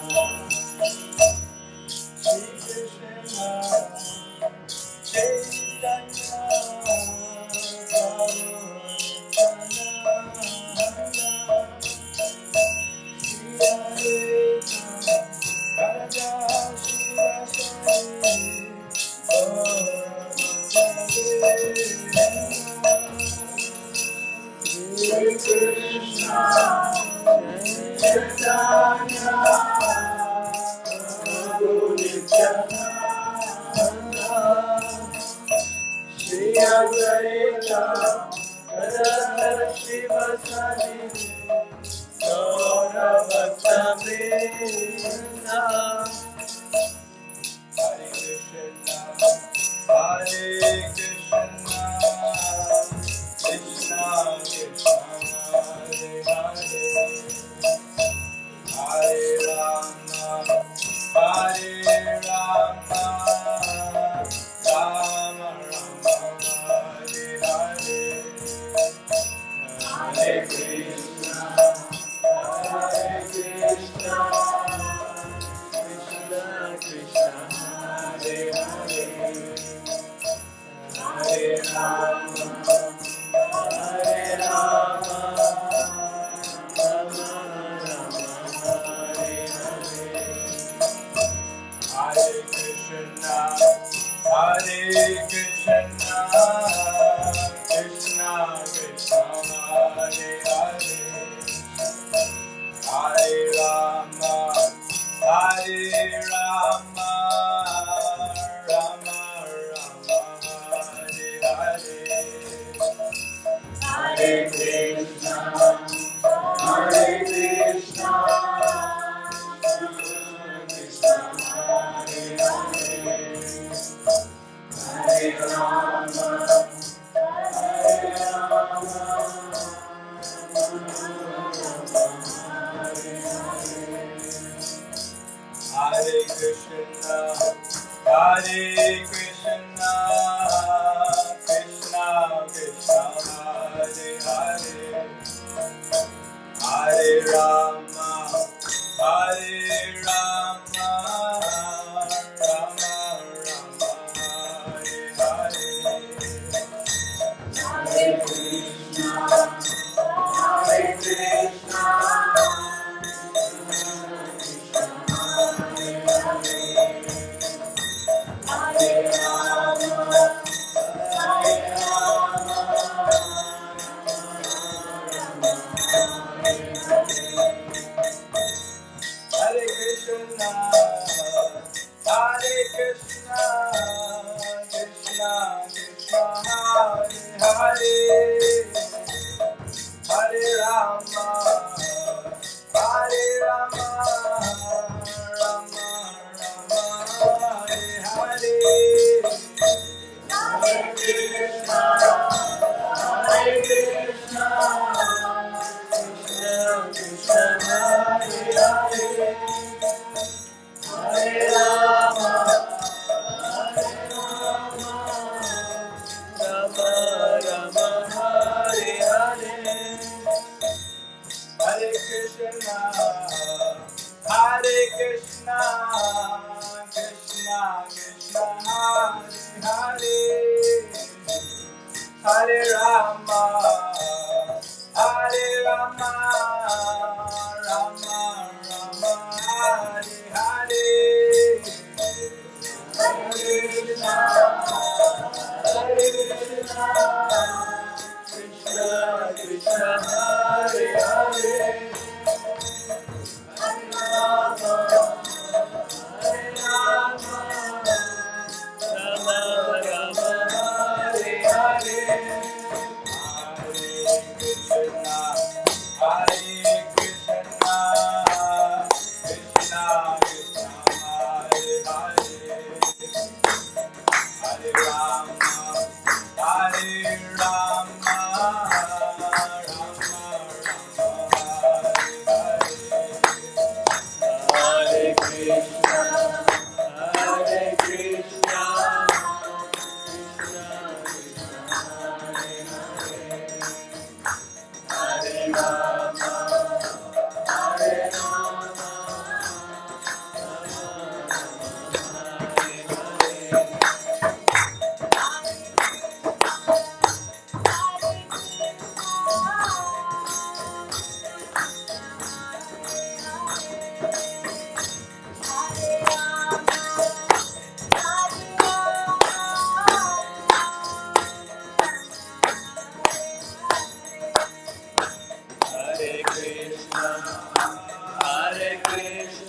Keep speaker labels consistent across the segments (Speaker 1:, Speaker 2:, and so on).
Speaker 1: Hare Krishna,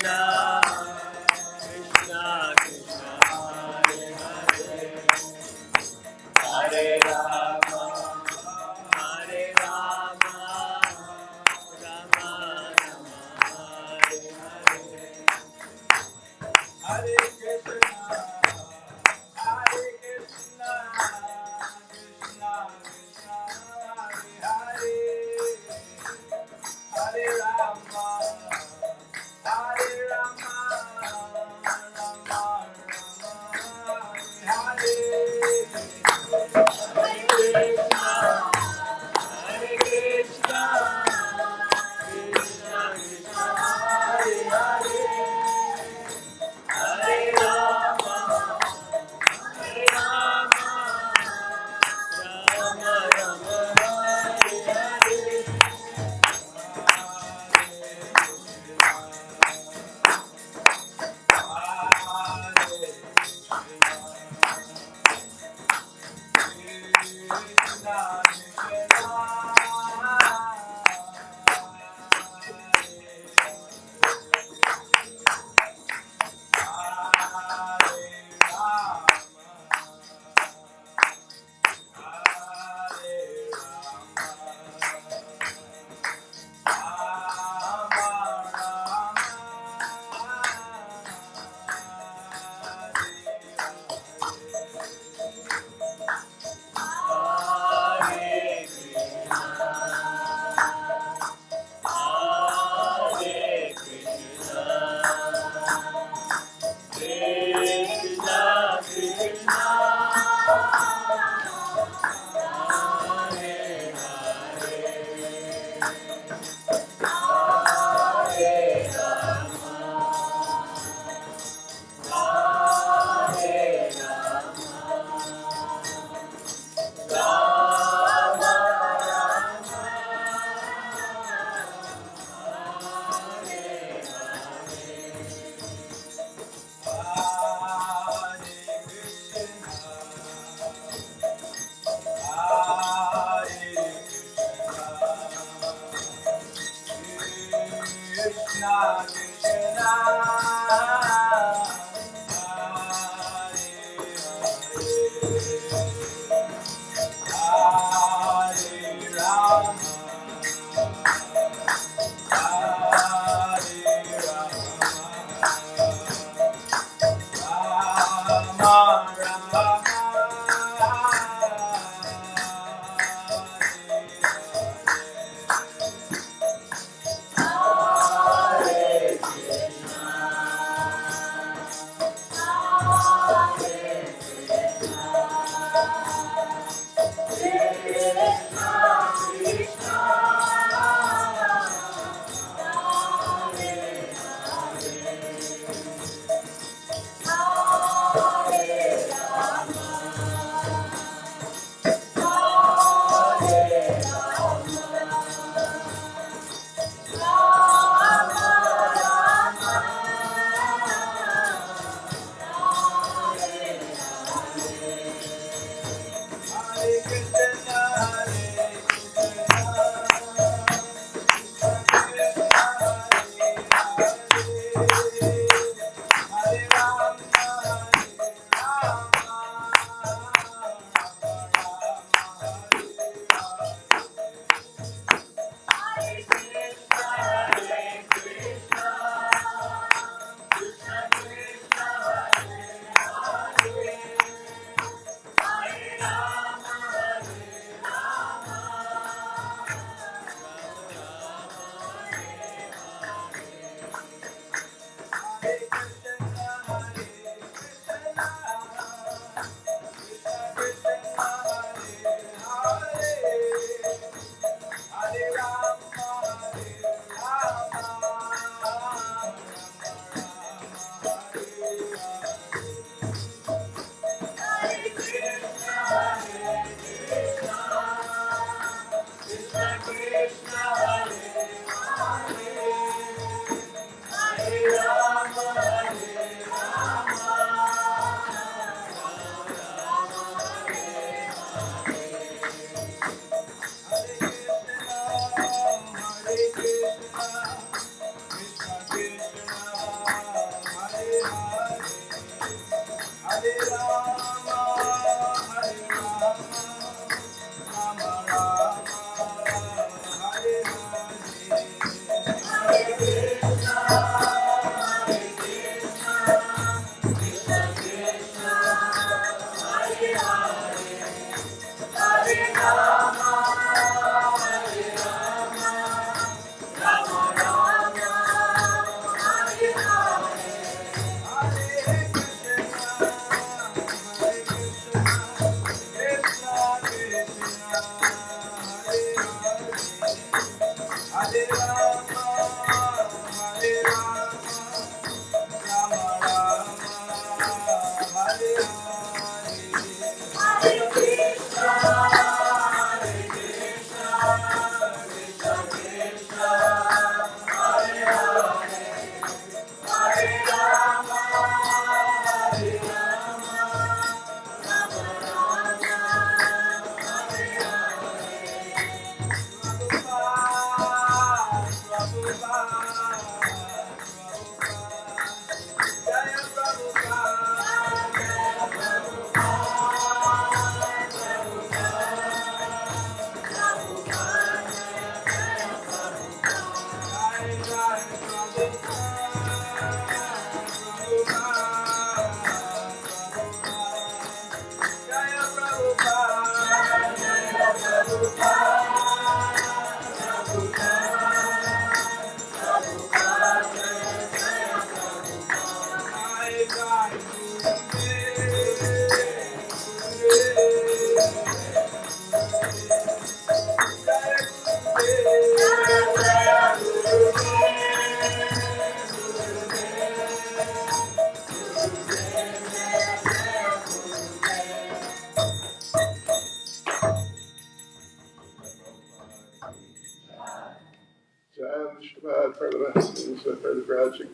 Speaker 1: Hare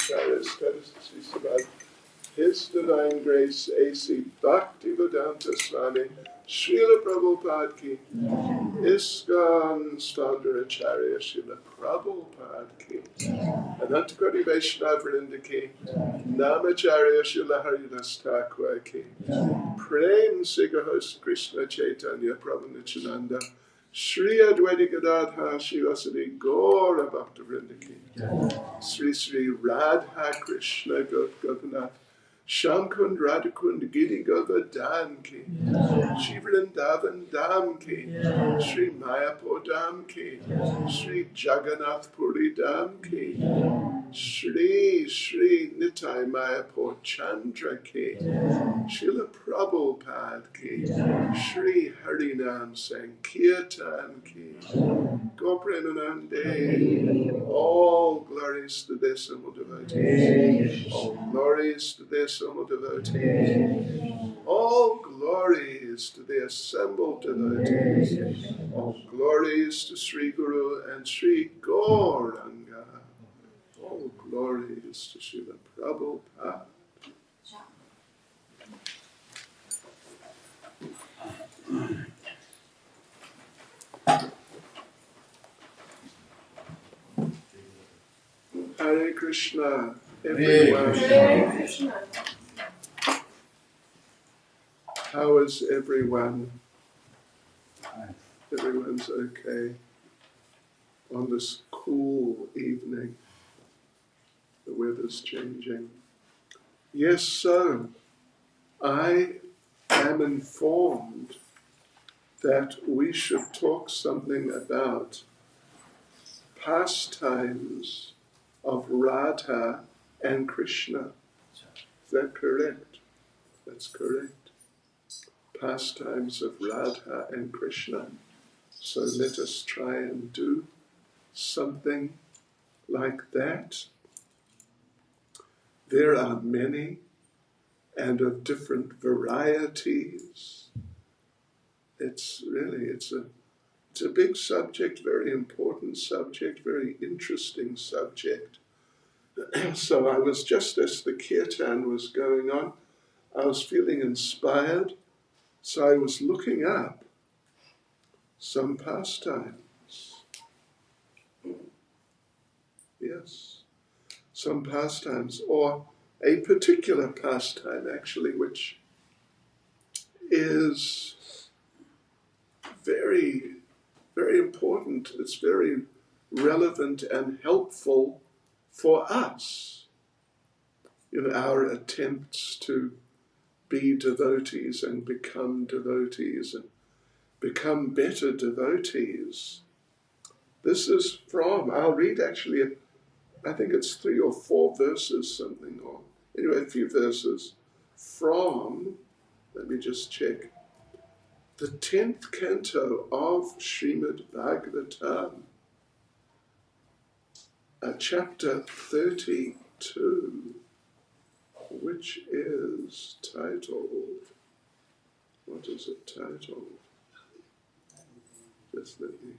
Speaker 1: Charis Tadasisavad, His Divine Grace A.C. Bhaktivedanta Swami, Srila Prabhupada Ki, ISKCON Founder Acharya Srila Prabhupada Ki, Anantakoti Vaishnava Vrinda Ki, Namacharya Srila Haridas Thakur Ki, Prem Siga Host Krishna Chaitanya Prabhu Nityananda, Shri Advaita Gadadha Shivasadi Gaura Bhakta Vrinda Ki, Sri Sri Radha Krishna Govanath, Shankund Radhakund Giri Govardhan Ki, Shri Vrindavan Dham Ki, Sri Mayapur Dham Ki, Sri Jagannath Puri Dham Ki, Shri Shri Nitai Mayapur Chandra Ki, Srila Prabhupada Ki, Shri Harinam Sankirtan Ki, Gopremanande, all glories to their assembled devotees, all glories to their assembled devotees, all glories to the assembled devotees, all glories to Sri Guru and Sri Gauranga, all glories to Srila Prabhupada. Hare Krishna, everyone.
Speaker 2: Hare Krishna.
Speaker 1: How is everyone? Everyone's okay on this cool evening. The weather's changing. Yes, so I am informed that we should talk something about pastimes of Radha and Krishna. Is that correct? That's correct. Pastimes of Radha and Krishna. So let us try and do something like that. There are many and of different varieties. It's a big subject, very important subject, very interesting subject. So I was, just as the kirtan was going on, I was feeling inspired. So I was looking up some pastimes. Yes, some pastimes, or a particular pastime actually, which is very, very important. It's very relevant and helpful for us in our attempts to be devotees and become better devotees. This is from, I'll read actually, I think it's 3 or 4 verses something, or anyway, a few verses from, let me just check, the 10th canto of Srimad Bhagavatam, chapter 32, which is titled, what is it titled? Just let me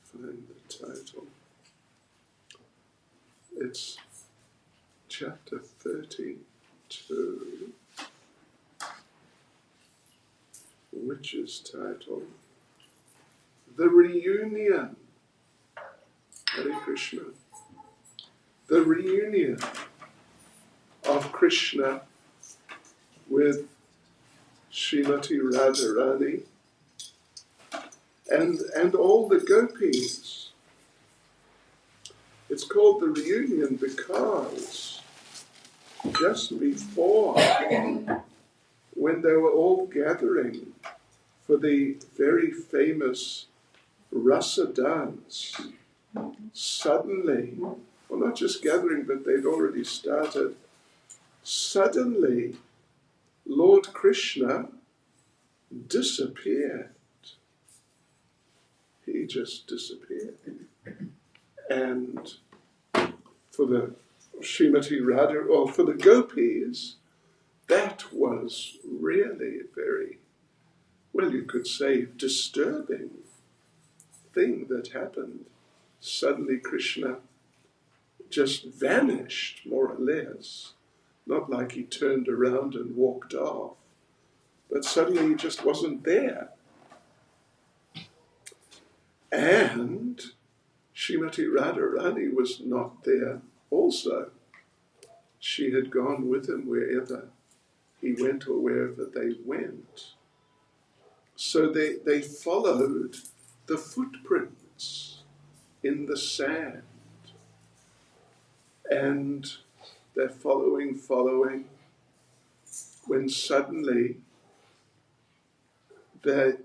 Speaker 1: find the title. It's chapter 32, which is titled The Reunion. Hare Krishna. The reunion of Krishna with Srimati Radharani and all the gopis. It's called the reunion because just before, when they were all gathering for the very famous Rasa dance, suddenly, well, not just gathering, but they'd already started, suddenly Lord Krishna disappeared. He just disappeared. And for the Srimati Radha, or for the gopis, that was really very, well, you could say, disturbing thing that happened. Suddenly Krishna just vanished, more or less. Not like he turned around and walked off, but suddenly he just wasn't there. And Srimati Radharani was not there also. She had gone with him wherever he went or wherever they went. So they followed the footprints in the sand. And they're following, when suddenly they're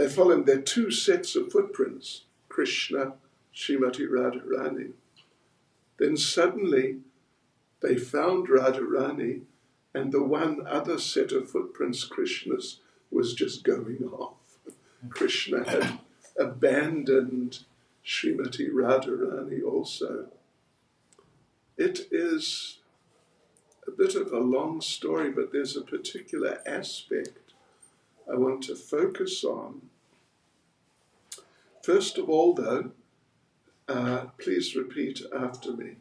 Speaker 1: following their two sets of footprints, Krishna, Srimati Radharani. Then suddenly they found Radharani, and the one other set of footprints, Krishna's, was just going off. Krishna had abandoned Srimati Radharani also. It is a bit of a long story, but there's a particular aspect I want to focus on. First of all, though, please repeat after me.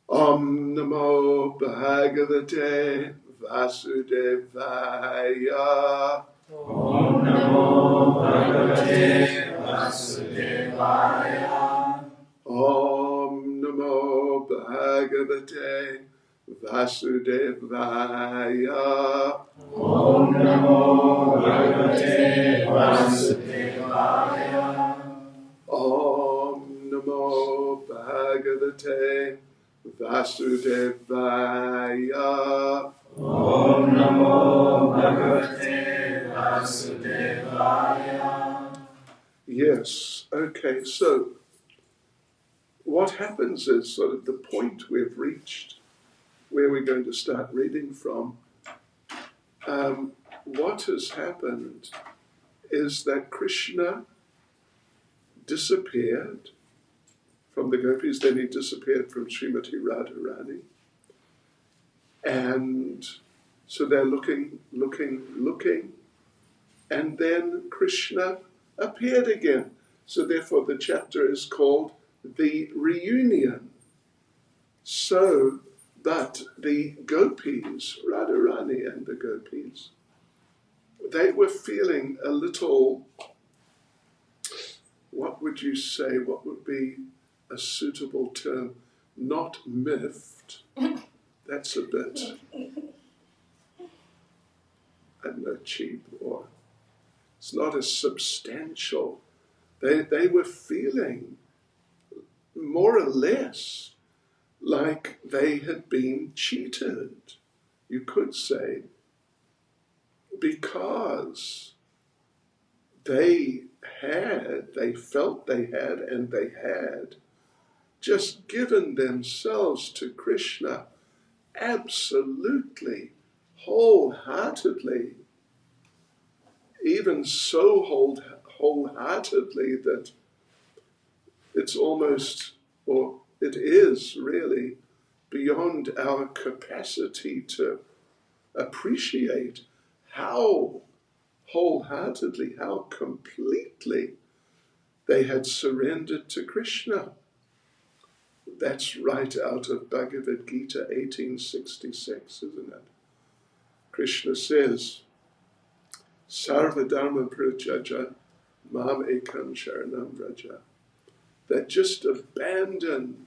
Speaker 1: Om Namo Bhagavate Vasudevaya.
Speaker 2: Om Namo Bhagavate Vasudevaya.
Speaker 1: Om Namo Bhagavate Vasudevaya.
Speaker 2: Om Namo Bhagavate Vasudevaya.
Speaker 1: Om Namo Bhagavate Vasudevaya.
Speaker 2: Om Namo Bhagavate Vasudevaya.
Speaker 1: Yes, okay, so what happens is sort of the point we've reached, where we're going to start reading from. What has happened is that Krishna disappeared from the gopis, then he disappeared from Srimati Radharani. And so they're looking, and then Krishna appeared again. So therefore the chapter is called The Reunion. So, but the gopis, Radharani and the gopis, they were feeling a little, what would you say, what would be a suitable term? Not miffed. That's a bit, I don't know, cheap, or it's not as substantial. They were feeling more or less like they had been cheated, you could say, because they felt they had, and they had just given themselves to Krishna absolutely, wholeheartedly, even so wholeheartedly that it's almost, or it is really, beyond our capacity to appreciate how wholeheartedly, how completely they had surrendered to Krishna. That's right out of Bhagavad Gita 1866, isn't it? Krishna says, Sarva Dharma Parityajya Mam Ekam Sharanam Vraja. That just abandon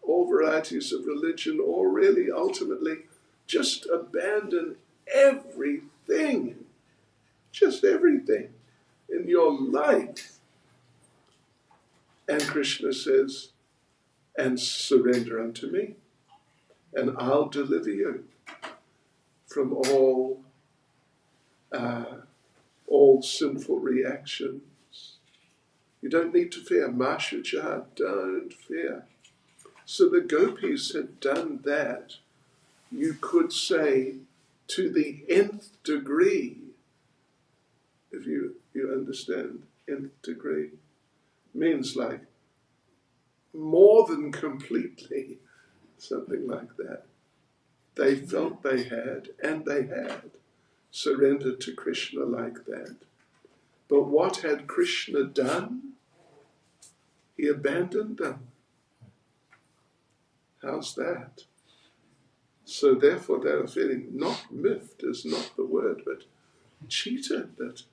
Speaker 1: all varieties of religion, or really ultimately just abandon everything, just everything in your life. And Krishna says, and surrender unto me, and I'll deliver you from all sinful reactions. You don't need to fear. Mashucha, don't fear. So the gopis had done that, you could say, to the nth degree, if you understand, nth degree means like more than completely, something like that. They felt they had, and they had surrendered to Krishna like that. But what had Krishna done? He abandoned them. How's that? So therefore they are feeling not miffed is not the word, but cheated, that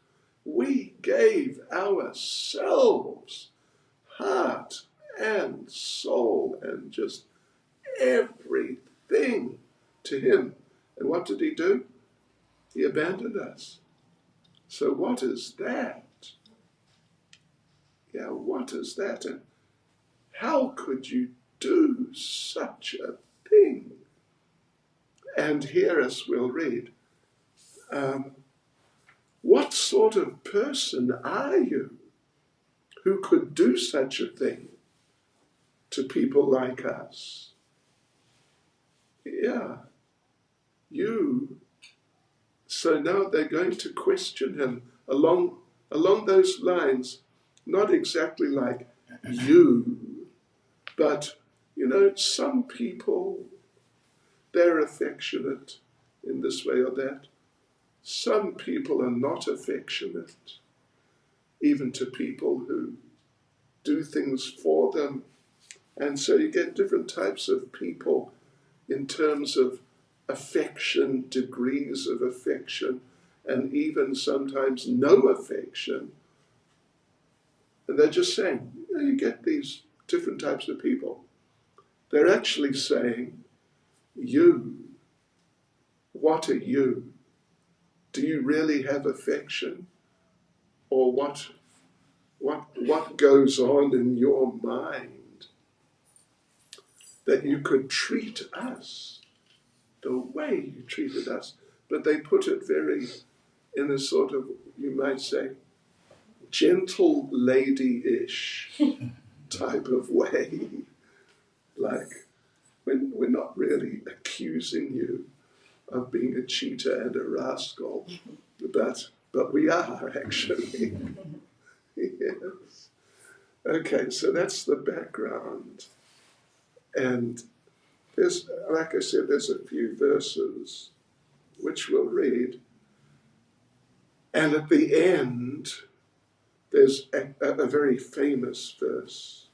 Speaker 1: we gave ourselves, heart and soul and just everything to him. And what did he do? He abandoned us. So what is that? Yeah, what is that? And how could you do such a thing? And here, as we'll read, what sort of person are you who could do such a thing to people like us? Yeah, you. So now they're going to question him along those lines, not exactly like you, but, some people, they're affectionate in this way or that. Some people are not affectionate, even to people who do things for them. And so you get different types of people in terms of affection, degrees of affection, and even sometimes no affection. And they're just saying, you get these different types of people. They're actually saying, you, what are you? Do you really have affection? Or what goes on in your mind that you could treat us the way you treated us? But they put it very in a sort of, you might say, gentle lady-ish type of way. Like, we're not really accusing you of being a cheater and a rascal, but we are actually. Yes. Okay, so that's the background. And there's, like I said, there's a few verses which we'll read. And at the end, there's a very famous verse.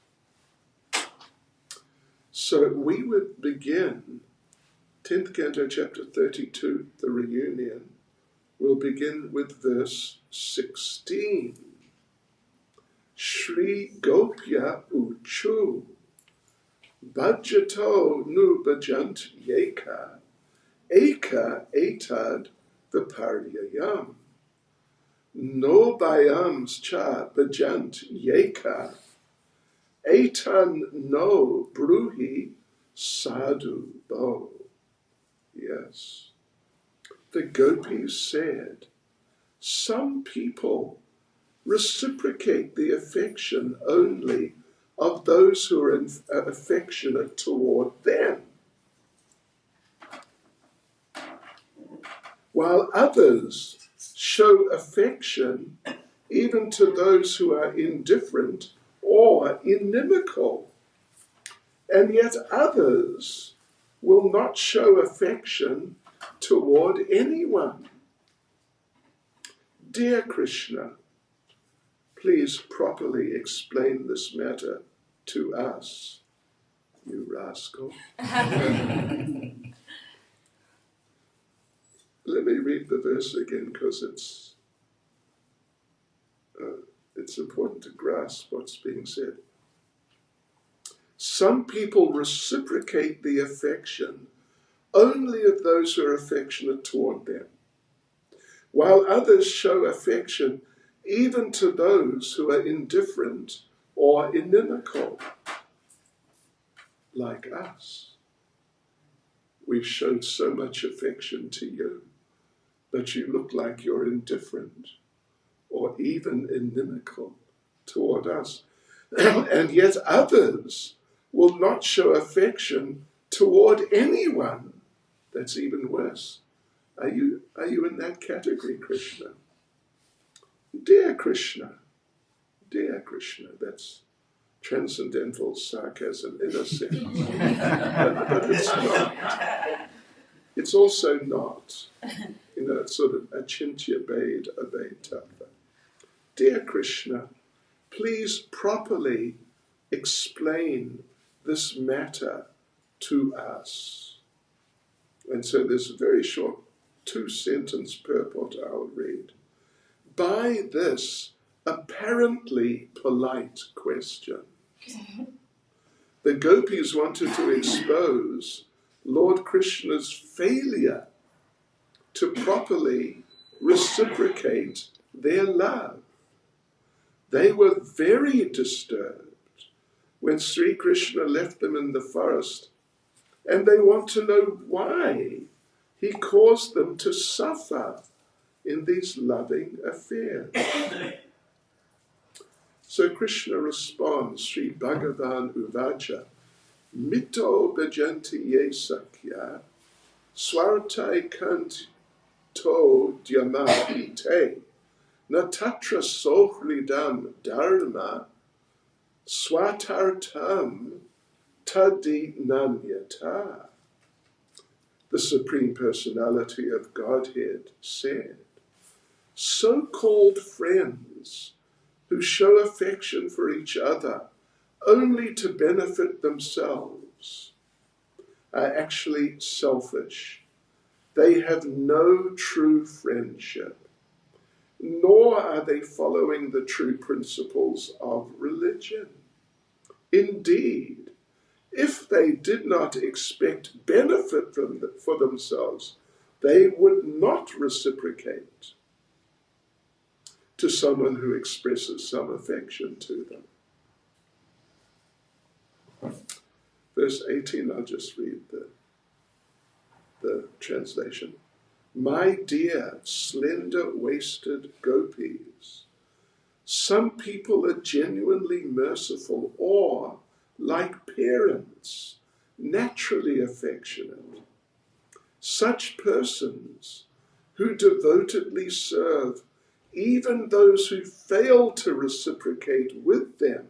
Speaker 1: So we would begin 10th Canto, chapter 32, the reunion. We'll begin with verse 16. Shri Gopya Uchu Bhajato Nu Bhajant Yeka Eka Etad Viparyayam No Bhayams Cha Bhajant Yeka Etan No Bruhi Sadhu Bo. Yes. The gopis said, some people reciprocate the affection only of those who are affectionate toward them, while others show affection even to those who are indifferent or inimical, and yet others will not show affection toward anyone. Dear Krishna, please properly explain this matter to us, you rascal. Let me read the verse again because it's important to grasp what's being said. Some people reciprocate the affection only of those who are affectionate toward them, while others show affection even to those who are indifferent or inimical, like us. We've showed so much affection to you, but you look like you're indifferent or even inimical toward us. And yet others will not show affection toward anyone. That's even worse. Are you in that category, Krishna? Dear Krishna, that's transcendental sarcasm in a sense. but it's not. It's also not. It's sort of achintya bhed abhetava. Dear Krishna, please properly explain this matter to us. And so there's a very short 2-sentence purport I'll read. By this apparently polite question, the gopis wanted to expose Lord Krishna's failure to properly reciprocate their love. They were very disturbed when Sri Krishna left them in the forest, and they want to know why he caused them to suffer in these loving affairs. So Krishna responds, Sri Bhagavan Uvacha, Mito bhajanti ye sakya, swartai kanto dhyamahite, natatra sohridam dharma, swatartam tadi nanyata. The Supreme Personality of Godhead said, so-called friends who show affection for each other only to benefit themselves are actually selfish. They have no true friendship, nor are they following the true principles of religion. Indeed, if they did not expect benefit for themselves, they would not reciprocate to someone who expresses some affection to them. Verse 18, I'll just read the translation. My dear slender-waisted gopis, some people are genuinely merciful or, like parents, naturally affectionate. Such persons who devotedly serve even those who fail to reciprocate with them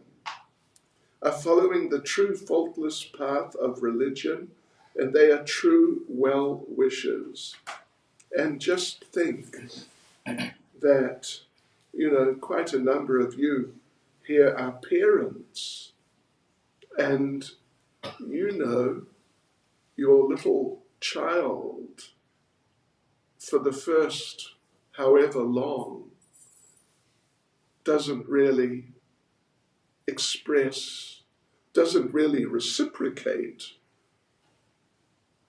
Speaker 1: are following the true faultless path of religion, and they are true well-wishers. And just think that, quite a number of you here are parents, and your little child, for the first however long, doesn't really express, doesn't really reciprocate.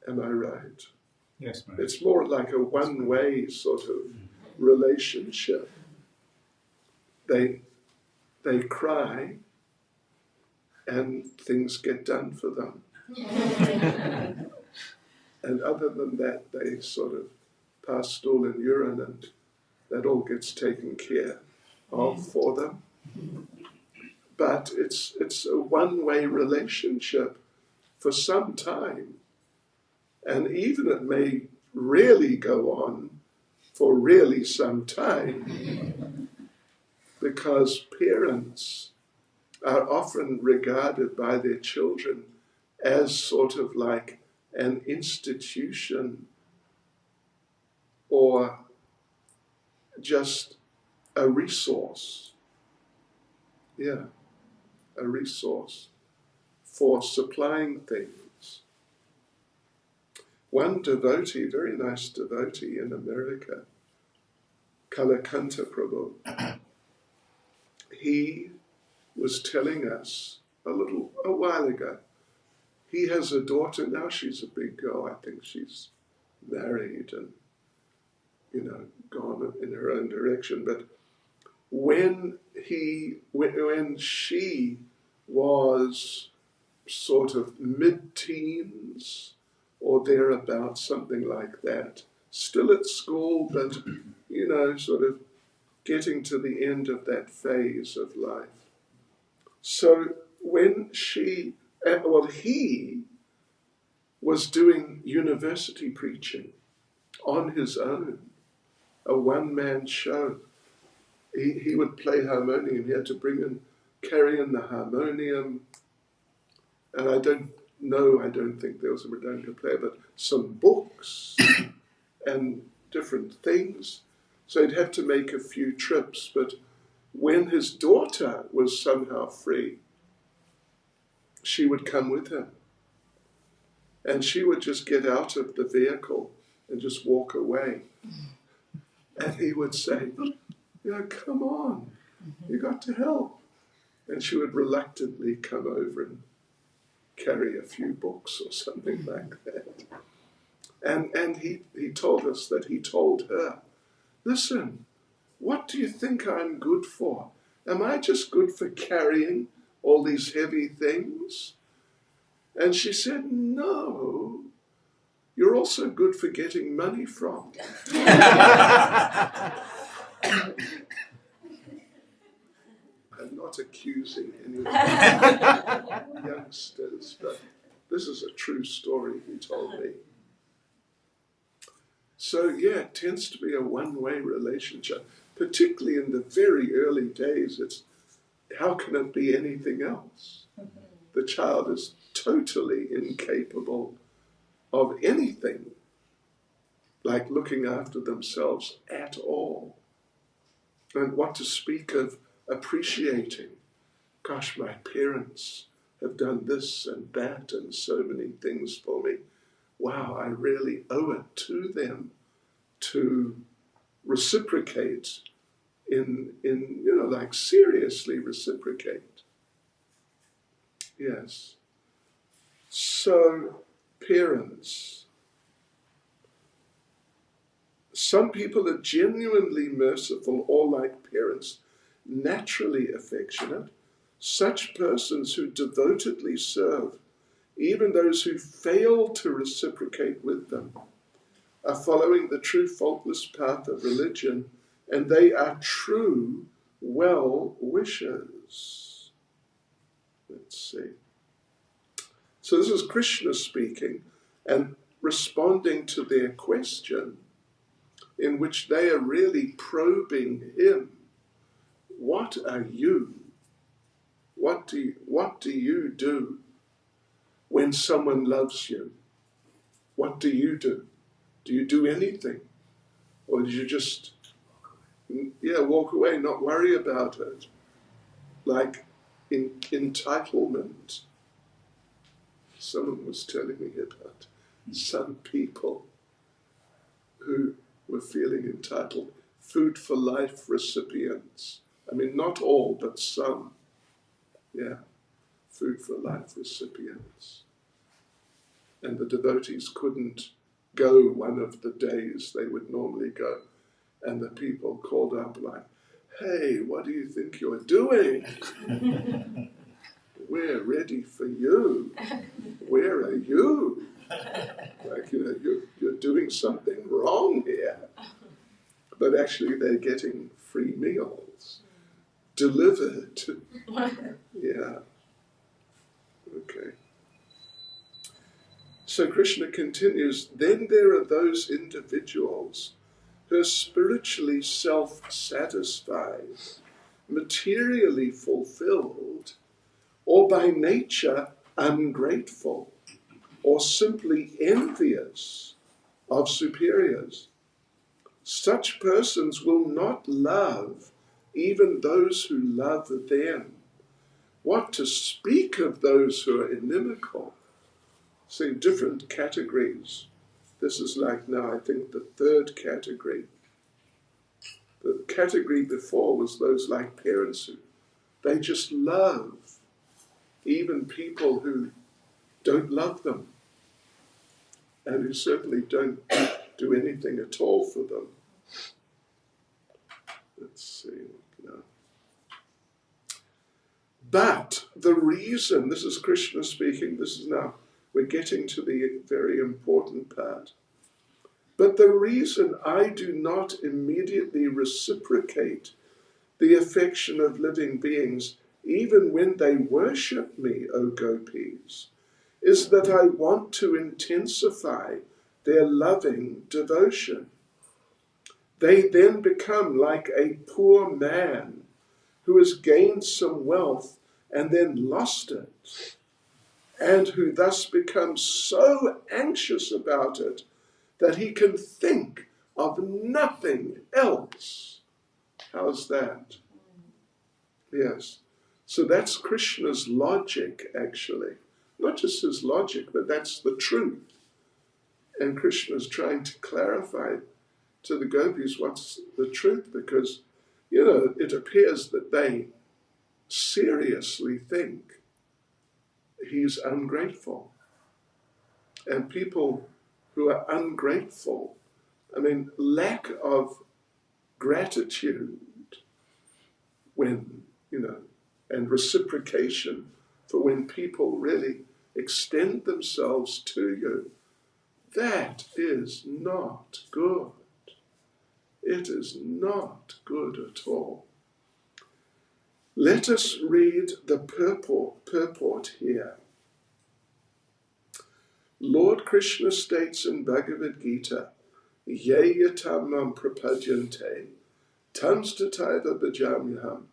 Speaker 1: Am I right?
Speaker 3: Yes, ma'am.
Speaker 1: It's more like a one-way sort of relationship. They cry and things get done for them. And other than that, they sort of pass stool and urine, and that all gets taken care of for them. But it's a one-way relationship for some time. And even it may really go on for really some time, because parents are often regarded by their children as sort of like an institution or just a resource. Yeah, a resource for supplying things. One devotee, very nice devotee in America, Kalakanta Prabhu, he was telling us a while ago, he has a daughter, now she's a big girl, I think she's married and, gone in her own direction, but when she was sort of mid-teens or thereabouts, something like that, still at school, but, sort of getting to the end of that phase of life. So when he was doing university preaching on his own, a one-man show. He would play harmonium. He had to carry in the harmonium, and I don't think there was a mridanga player, but some books and different things. So he'd have to make a few trips, but when his daughter was somehow free, she would come with him. And she would just get out of the vehicle and just walk away. And he would say, come on, you got to help. And she would reluctantly come over and carry a few books or something like that. And he told us that he told her, listen, what do you think I'm good for? Am I just good for carrying all these heavy things? And she said, no, you're also good for getting money from. I'm not accusing any youngsters, but this is a true story he told me. So yeah, it tends to be a one-way relationship, particularly in the very early days. It's how can it be anything else? The child is totally incapable of anything like looking after themselves at all. And what to speak of appreciating. Gosh, my parents have done this and that and so many things for me. Wow, I really owe it to them to reciprocate in like seriously reciprocate. Yes. So, parents. Some people are genuinely merciful or, like parents, naturally affectionate. Such persons who devotedly serve, even those who fail to reciprocate with them, are following the true faultless path of religion, and they are true well-wishers. Let's see. So this is Krishna speaking and responding to their question, in which they are really probing him. What are you? What do you do when someone loves you? What do you do? Do you do anything? Or do you just, walk away, not worry about it? Like entitlement. Someone was telling me about some people who were feeling entitled. Food for life recipients. I mean, not all, but some. Yeah, food for life recipients. And the devotees couldn't go one of the days they would normally go. And the people called up like, hey, what do you think you're doing? We're ready for you. Where are you? Like, you're doing something wrong here. But actually they're getting free meals delivered. Yeah. Okay. So Krishna continues, then there are those individuals who are spiritually self-satisfied, materially fulfilled, or by nature ungrateful, or simply envious of superiors. Such persons will not love even those who love them. What to speak of those who are inimical? See, different categories. This is like now, I think, the third category. The category before was those like parents who they just love even people who don't love them and who certainly don't do anything at all for them. Let's see. No. But the reason, this is Krishna speaking, this is now, we're getting to the very important part. But the reason I do not immediately reciprocate the affection of living beings, even when they worship me, O gopis, is that I want to intensify their loving devotion. They then become like a poor man who has gained some wealth and then lost it, and who thus becomes so anxious about it that he can think of nothing else. How's that? Yes. So that's Krishna's logic, actually. not just his logic, but that's the truth. And Krishna is trying to clarify to the gopis what's the truth, because, it appears that they seriously think he's ungrateful. And people who are ungrateful, lack of gratitude when, and reciprocation for when people really extend themselves to you, that is not good. It is not good at all. Let us read the purport here. Lord Krishna states in Bhagavad Gita, Ye yatam mam prapadyante, tam stataiva bhajamyaham.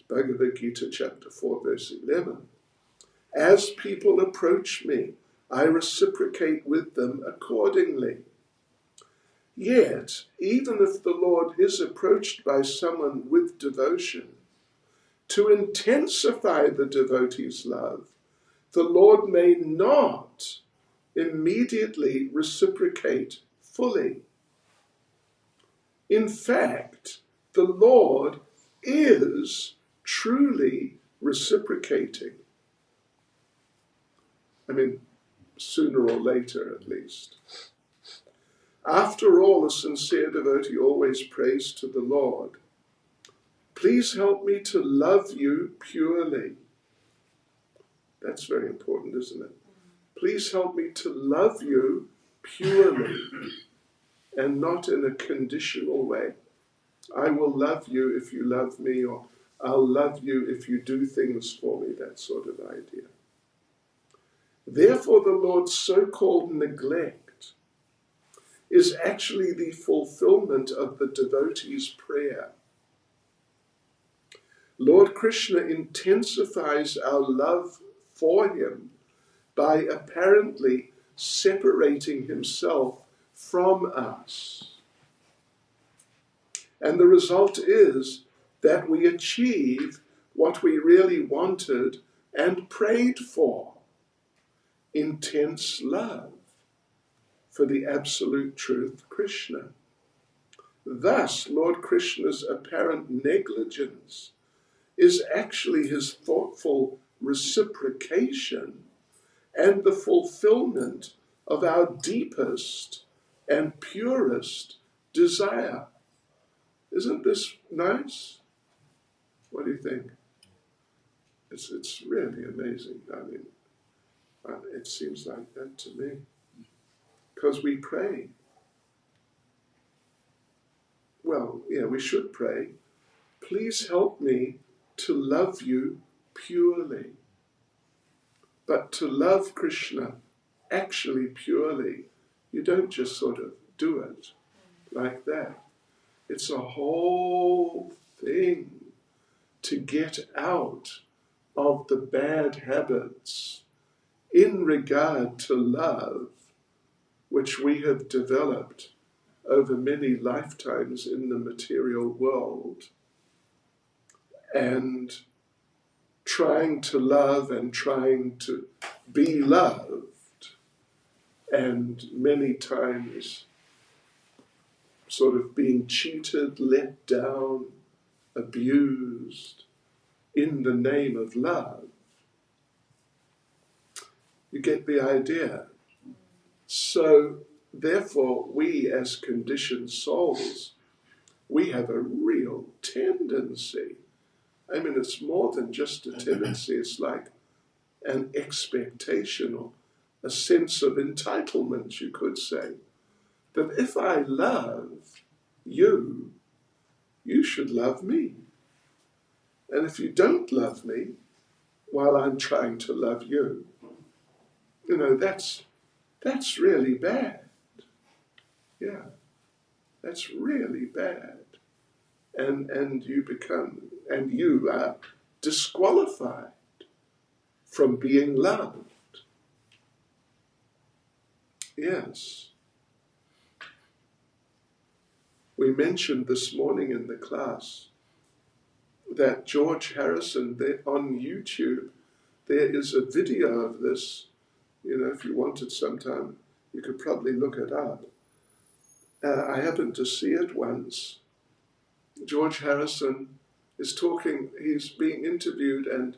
Speaker 1: Bhagavad Gita chapter 4 verse 11. As people approach me, I reciprocate with them accordingly. Yet, even if the Lord is approached by someone with devotion, to intensify the devotee's love, the Lord may not immediately reciprocate fully. In fact, the Lord is truly reciprocating. Sooner or later at least. After all, a sincere devotee always prays to the Lord, please help me to love you purely. That's very important, isn't it? Please help me to love you purely and not in a conditional way. I will love you if you love me, or I'll love you if you do things for me, that sort of idea. Therefore, the Lord's so-called neglect is actually the fulfillment of the devotee's prayer. Lord Krishna intensifies our love for him by apparently separating himself from us. And the result is that we achieve what we really wanted and prayed for: intense love for the absolute truth, Krishna. Thus, Lord Krishna's apparent negligence is actually his thoughtful reciprocation and the fulfillment of our deepest and purest desire. Isn't this nice? What do you think? It's really amazing. It seems like that to me. Because we pray. Well, yeah, we should pray. Please help me to love you purely. But to love Krishna actually purely, you don't just sort of do it like that. It's a whole thing to get out of the bad habits in regard to love, which we have developed over many lifetimes in the material world, and trying to love and trying to be loved, and many times sort of being cheated, let down, abused in the name of love. You get the idea? So, therefore, we as conditioned souls, we have a real tendency. It's more than just a tendency. It's like an expectation or a sense of entitlement, you could say, that if I love you, you should love me. And if you don't love me while I'm trying to love you, that's really bad. Yeah, that's really bad. And you are disqualified from being loved. Yes. We mentioned this morning in the class that George Harrison, on YouTube, there is a video of this If you wanted sometime, you could probably look it up. I happened to see it once. George Harrison is talking, he's being interviewed and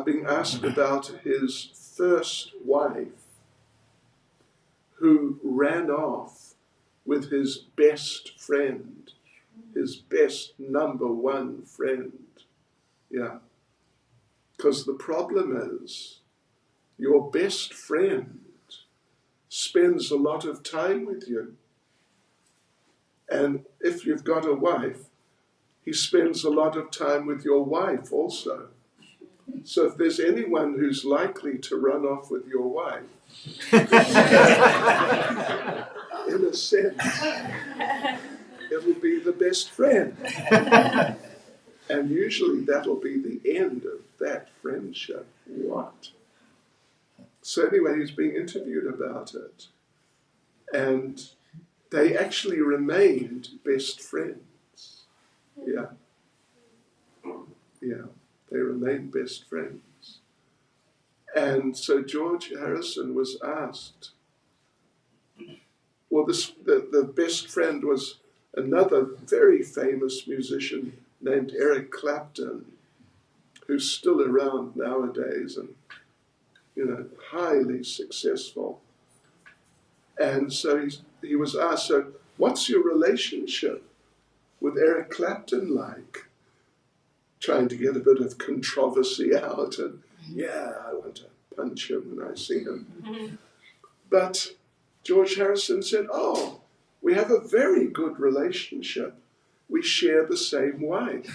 Speaker 1: being asked about his first wife, who ran off with his best friend, his best #1 friend. Yeah. Because the problem is, your best friend spends a lot of time with you. And if you've got a wife, he spends a lot of time with your wife also. So if there's anyone who's likely to run off with your wife, in a sense, it'll be the best friend. And usually that'll be the end of that friendship. What? So anyway, he's being interviewed about it. And they actually remained best friends. Yeah. Yeah. They remained best friends. And so George Harrison was asked, well, the best friend was another very famous musician named Eric Clapton, who's still around nowadays and, highly successful. And so he was asked, so what's your relationship with Eric Clapton like? Trying to get a bit of controversy out, and I want to punch him when I see him. But George Harrison said, oh, we have a very good relationship. We share the same wife.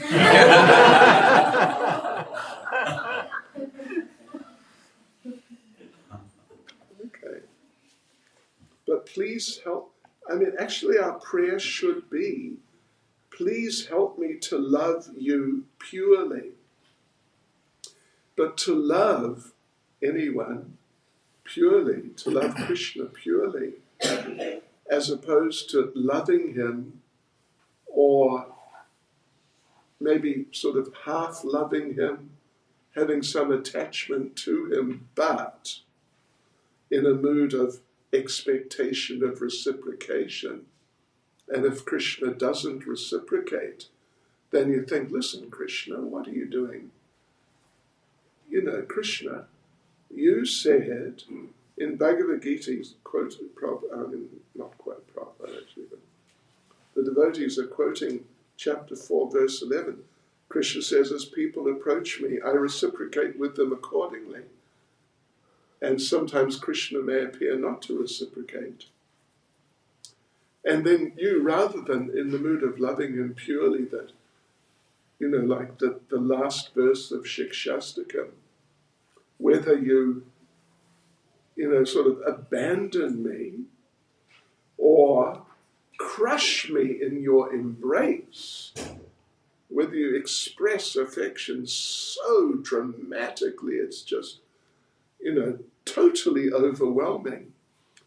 Speaker 1: Okay. But please help. Actually our prayer should be, please help me to love you purely. But to love anyone purely, to love Krishna purely, as opposed to loving him or maybe sort of half loving him, having some attachment to him, but in a mood of expectation of reciprocation. And if Krishna doesn't reciprocate, then you think, listen, Krishna, what are you doing? Krishna, you said in Bhagavad Gita, quoted, not quite proper actually, but the devotees are quoting chapter 4, verse 11. Krishna says, as people approach me, I reciprocate with them accordingly. And sometimes Krishna may appear not to reciprocate. And then you, rather than in the mood of loving him purely, that, like the last verse of Shikshastakam, whether you, sort of abandon me or crush me in your embrace, whether you express affection so dramatically, it's just, totally overwhelming,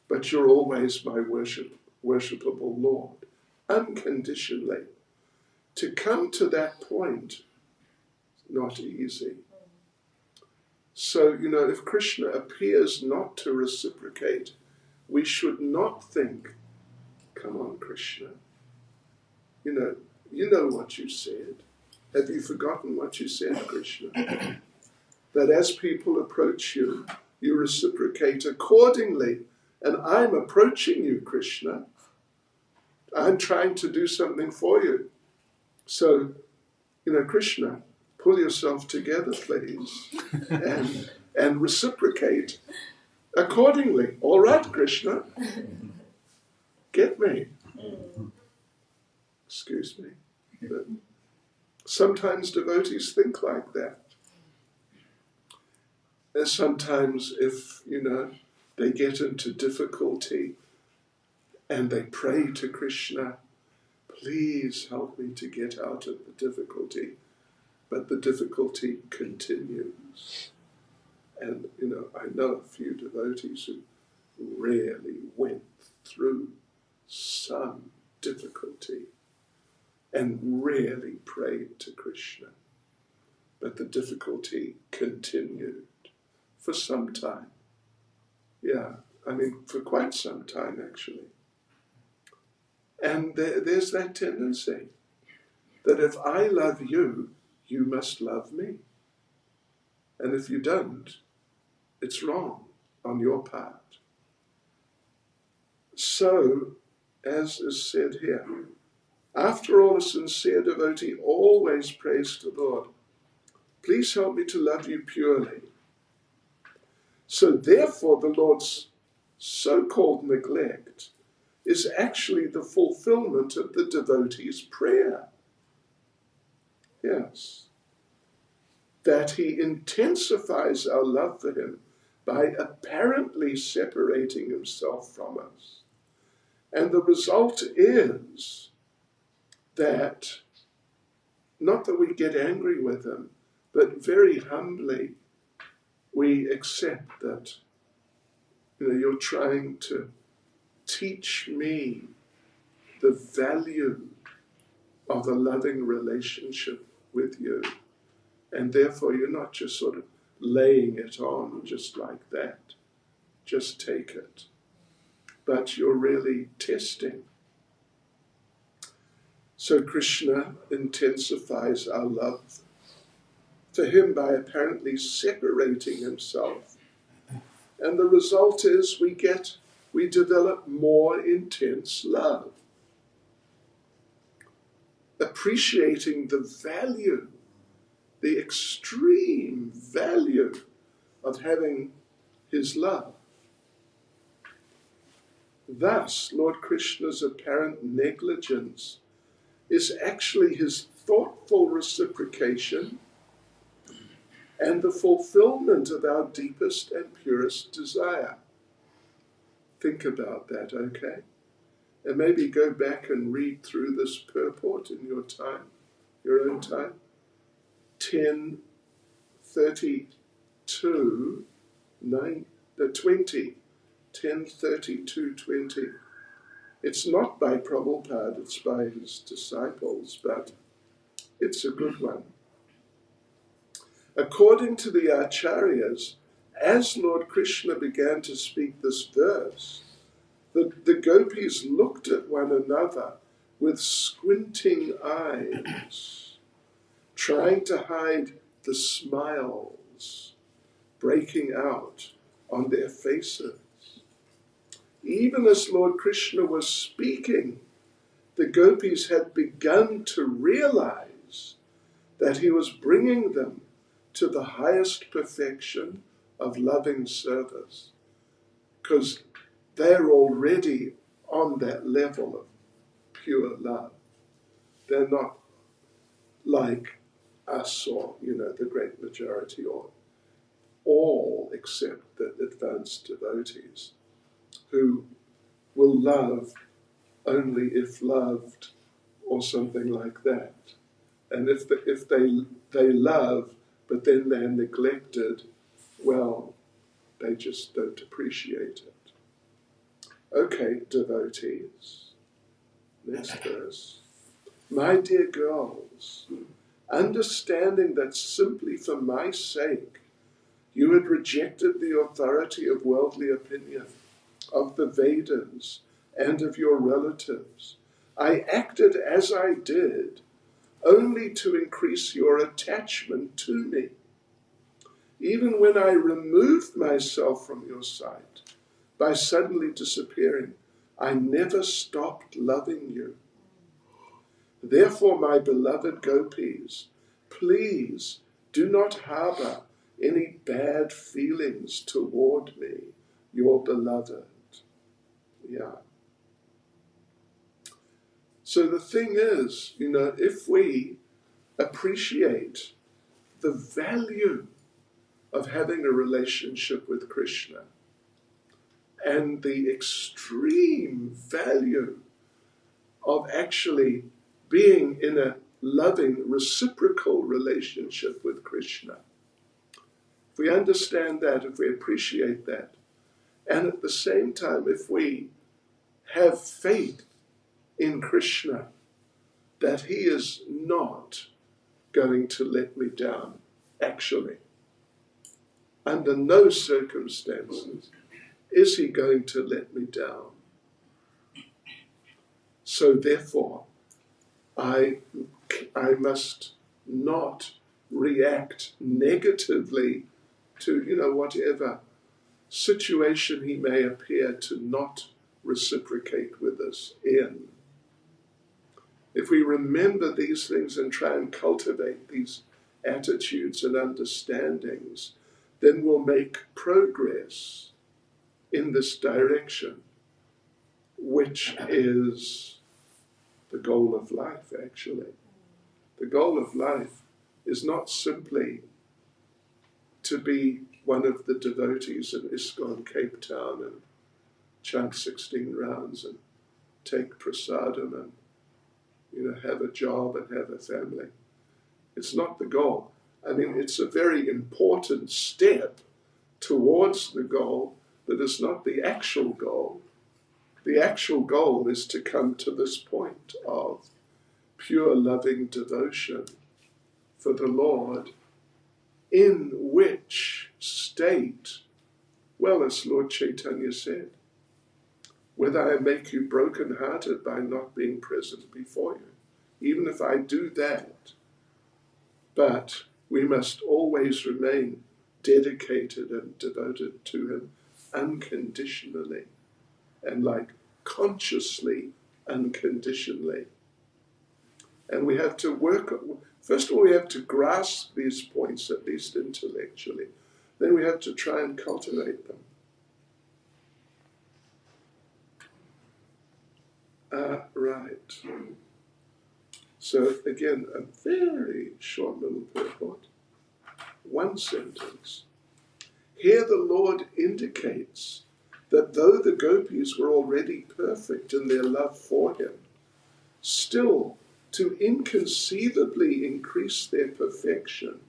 Speaker 1: but you're always my worshipable Lord, unconditionally. To come to that point, not easy. So, if Krishna appears not to reciprocate, we should not think, come on, Krishna, you know what you said. Have you forgotten what you said, Krishna? That as people approach you, you reciprocate accordingly. And I'm approaching you, Krishna. I'm trying to do something for you. So, Krishna, pull yourself together, please, and reciprocate accordingly. All right, Krishna, get me. Excuse me. But sometimes devotees think like that. And sometimes if, they get into difficulty and they pray to Krishna, please help me to get out of the difficulty. But the difficulty continues. And, I know a few devotees who really went through some difficulty and really prayed to Krishna. But the difficulty continued for some time. Yeah, I mean, for quite some time, actually. And there's that tendency that if I love you, you must love me. And if you don't, it's wrong on your part. So, as is said here, after all, a sincere devotee always prays to the Lord, please help me to love you purely. So therefore, the Lord's so-called neglect is actually the fulfillment of the devotee's prayer. Yes. That he intensifies our love for him by apparently separating himself from us. And the result is that, not that we get angry with him, but very humbly we accept that, you're trying to teach me the value of a loving relationship with you. And therefore you're not just sort of laying it on just like that. Just take it. But you're really testing. So Krishna intensifies our love for him by apparently separating himself. And the result is we develop more intense love. Appreciating the value, the extreme value of having his love. Thus, Lord Krishna's apparent negligence is actually his thoughtful reciprocation and the fulfillment of our deepest and purest desire. Think about that, okay? And maybe go back and read through this purport in your time, your own time. 10:32, 20, 10:32:20. It's not by Prabhupada, it's by his disciples, but it's a good one. According to the Acharyas, as Lord Krishna began to speak this verse, the gopis looked at one another with squinting eyes, trying to hide the smiles breaking out on their faces. Even as Lord Krishna was speaking, the gopis had begun to realize that he was bringing them to the highest perfection of loving service, because they're already on that level of pure love. They're not like us or, the great majority, or all except the advanced devotees who will love only if loved, or something like that. And if they love, but then they're neglected, well, they just don't appreciate it. Okay, devotees. Next verse. My dear girls, understanding that simply for my sake you had rejected the authority of worldly opinion, of the Vedas, and of your relatives, I acted as I did only to increase your attachment to me. Even when I removed myself from your sight by suddenly disappearing, I never stopped loving you. Therefore, my beloved gopis, please do not harbor any bad feelings toward me, your beloved. Yeah. So the thing is, if we appreciate the value of having a relationship with Krishna and the extreme value of actually being in a loving, reciprocal relationship with Krishna, if we understand that, if we appreciate that, and at the same time, if we have faith in Krishna, that he is not going to let me down, actually. Under no circumstances Is he going to let me down? So therefore, I must not react negatively to, whatever situation he may appear to not reciprocate with us in. If we remember these things and try and cultivate these attitudes and understandings, then we'll make progress in this direction, which is the goal of life, actually. The goal of life is not simply to be one of the devotees in ISKCON Cape Town and chant 16 rounds and take prasadam and have a job and have a family. It's not the goal. I mean, it's a very important step towards the goal, but it's not the actual goal. The actual goal is to come to this point of pure loving devotion for the Lord, in which state, well, as Lord Chaitanya said, whether I make you broken-hearted by not being present before you, even if I do that, but we must always remain dedicated and devoted to him unconditionally and consciously, unconditionally. And we have to work, first of all, we have to grasp these points, at least intellectually. Then we have to try and cultivate them. Right. So again, a very short little purport. One sentence. Here the Lord indicates that though the gopis were already perfect in their love for him, still to inconceivably increase their perfection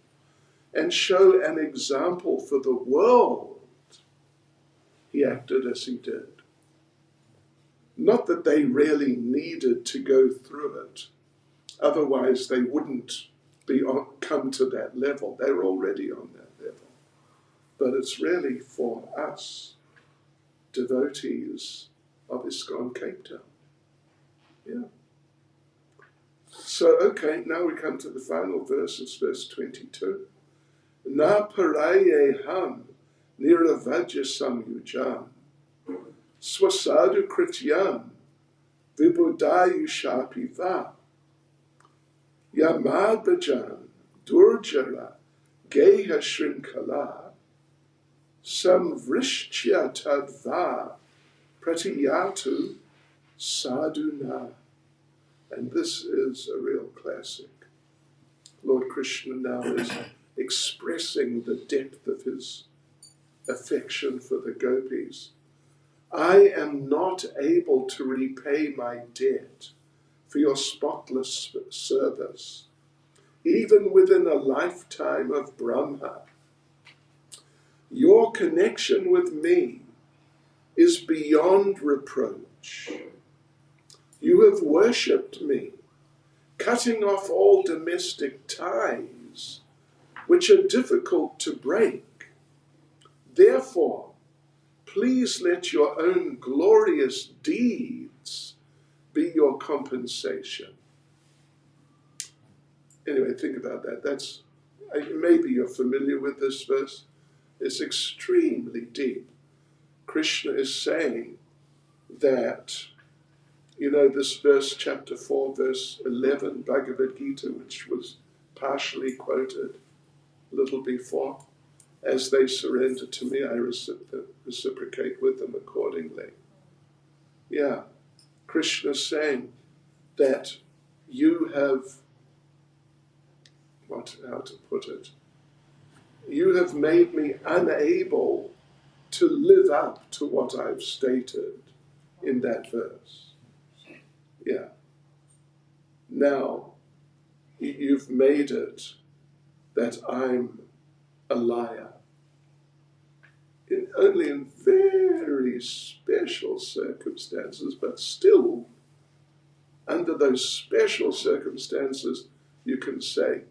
Speaker 1: and show an example for the world, he acted as he did. Not that they really needed to go through it, otherwise they wouldn't come to that level. They're already on that level. But it's really for us, devotees of ISKCON Cape Town. Yeah. So, okay, now we come to the final verse. It's verse 22. Na paraye ham niravajya samyujam swasadu krityam vibudayushapiva yamadbajan durjara geha shrinkala samvrishchya tadva pratiyatu sadhuna. And this is a real classic. Lord Krishna now is expressing the depth of his affection for the gopis. I am not able to repay my debt for your spotless service, even within a lifetime of Brahma. Your connection with me is beyond reproach. You have worshipped me, cutting off all domestic ties, which are difficult to break. Therefore, please let your own glorious deeds be your compensation. Anyway, think about that. Maybe you're familiar with this verse. It's extremely deep. Krishna is saying that, this verse, chapter 4, verse 11, Bhagavad Gita, which was partially quoted a little before, as they surrender to me, I reciprocate with them accordingly. Yeah, Krishna's saying that you have, how to put it, you have made me unable to live up to what I've stated in that verse. Yeah. Now, you've made it that I'm a liar. Only in very special circumstances, but still, under those special circumstances, you can say,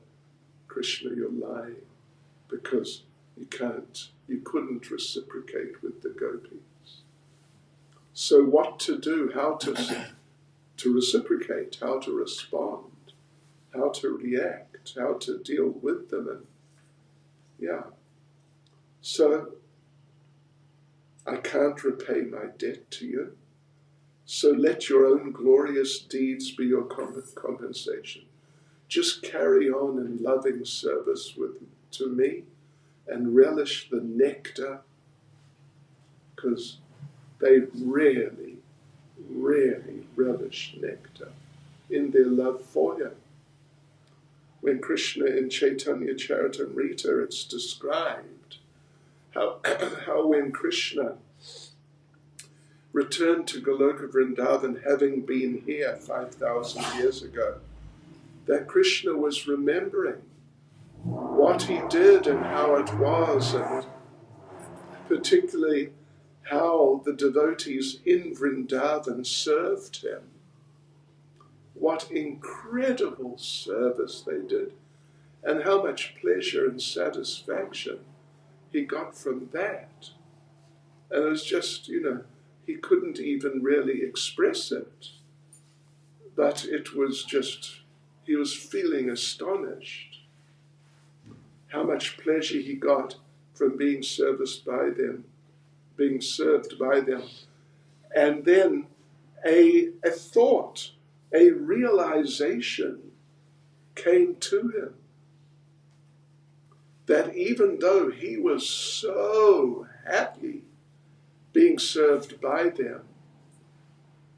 Speaker 1: Krishna, you're lying, because you couldn't reciprocate with the gopis. So what to do, how to reciprocate, how to respond, how to react, how to deal with them. And yeah. So I can't repay my debt to you. So let your own glorious deeds be your compensation. Just carry on in loving service to me and relish the nectar, because they really, really relish nectar in their love for him. When Krishna in Chaitanya Charitamrita, it's described how when Krishna returned to Goloka Vrindavan, having been here 5,000 years ago, that Krishna was remembering what he did and how it was, and particularly how the devotees in Vrindavan served him. What incredible service they did, and how much pleasure and satisfaction he got from that. And it was just, he couldn't even really express it. But it was just, he was feeling astonished how much pleasure he got from being served by them. And then a thought, a realization came to him that even though he was so happy being served by them,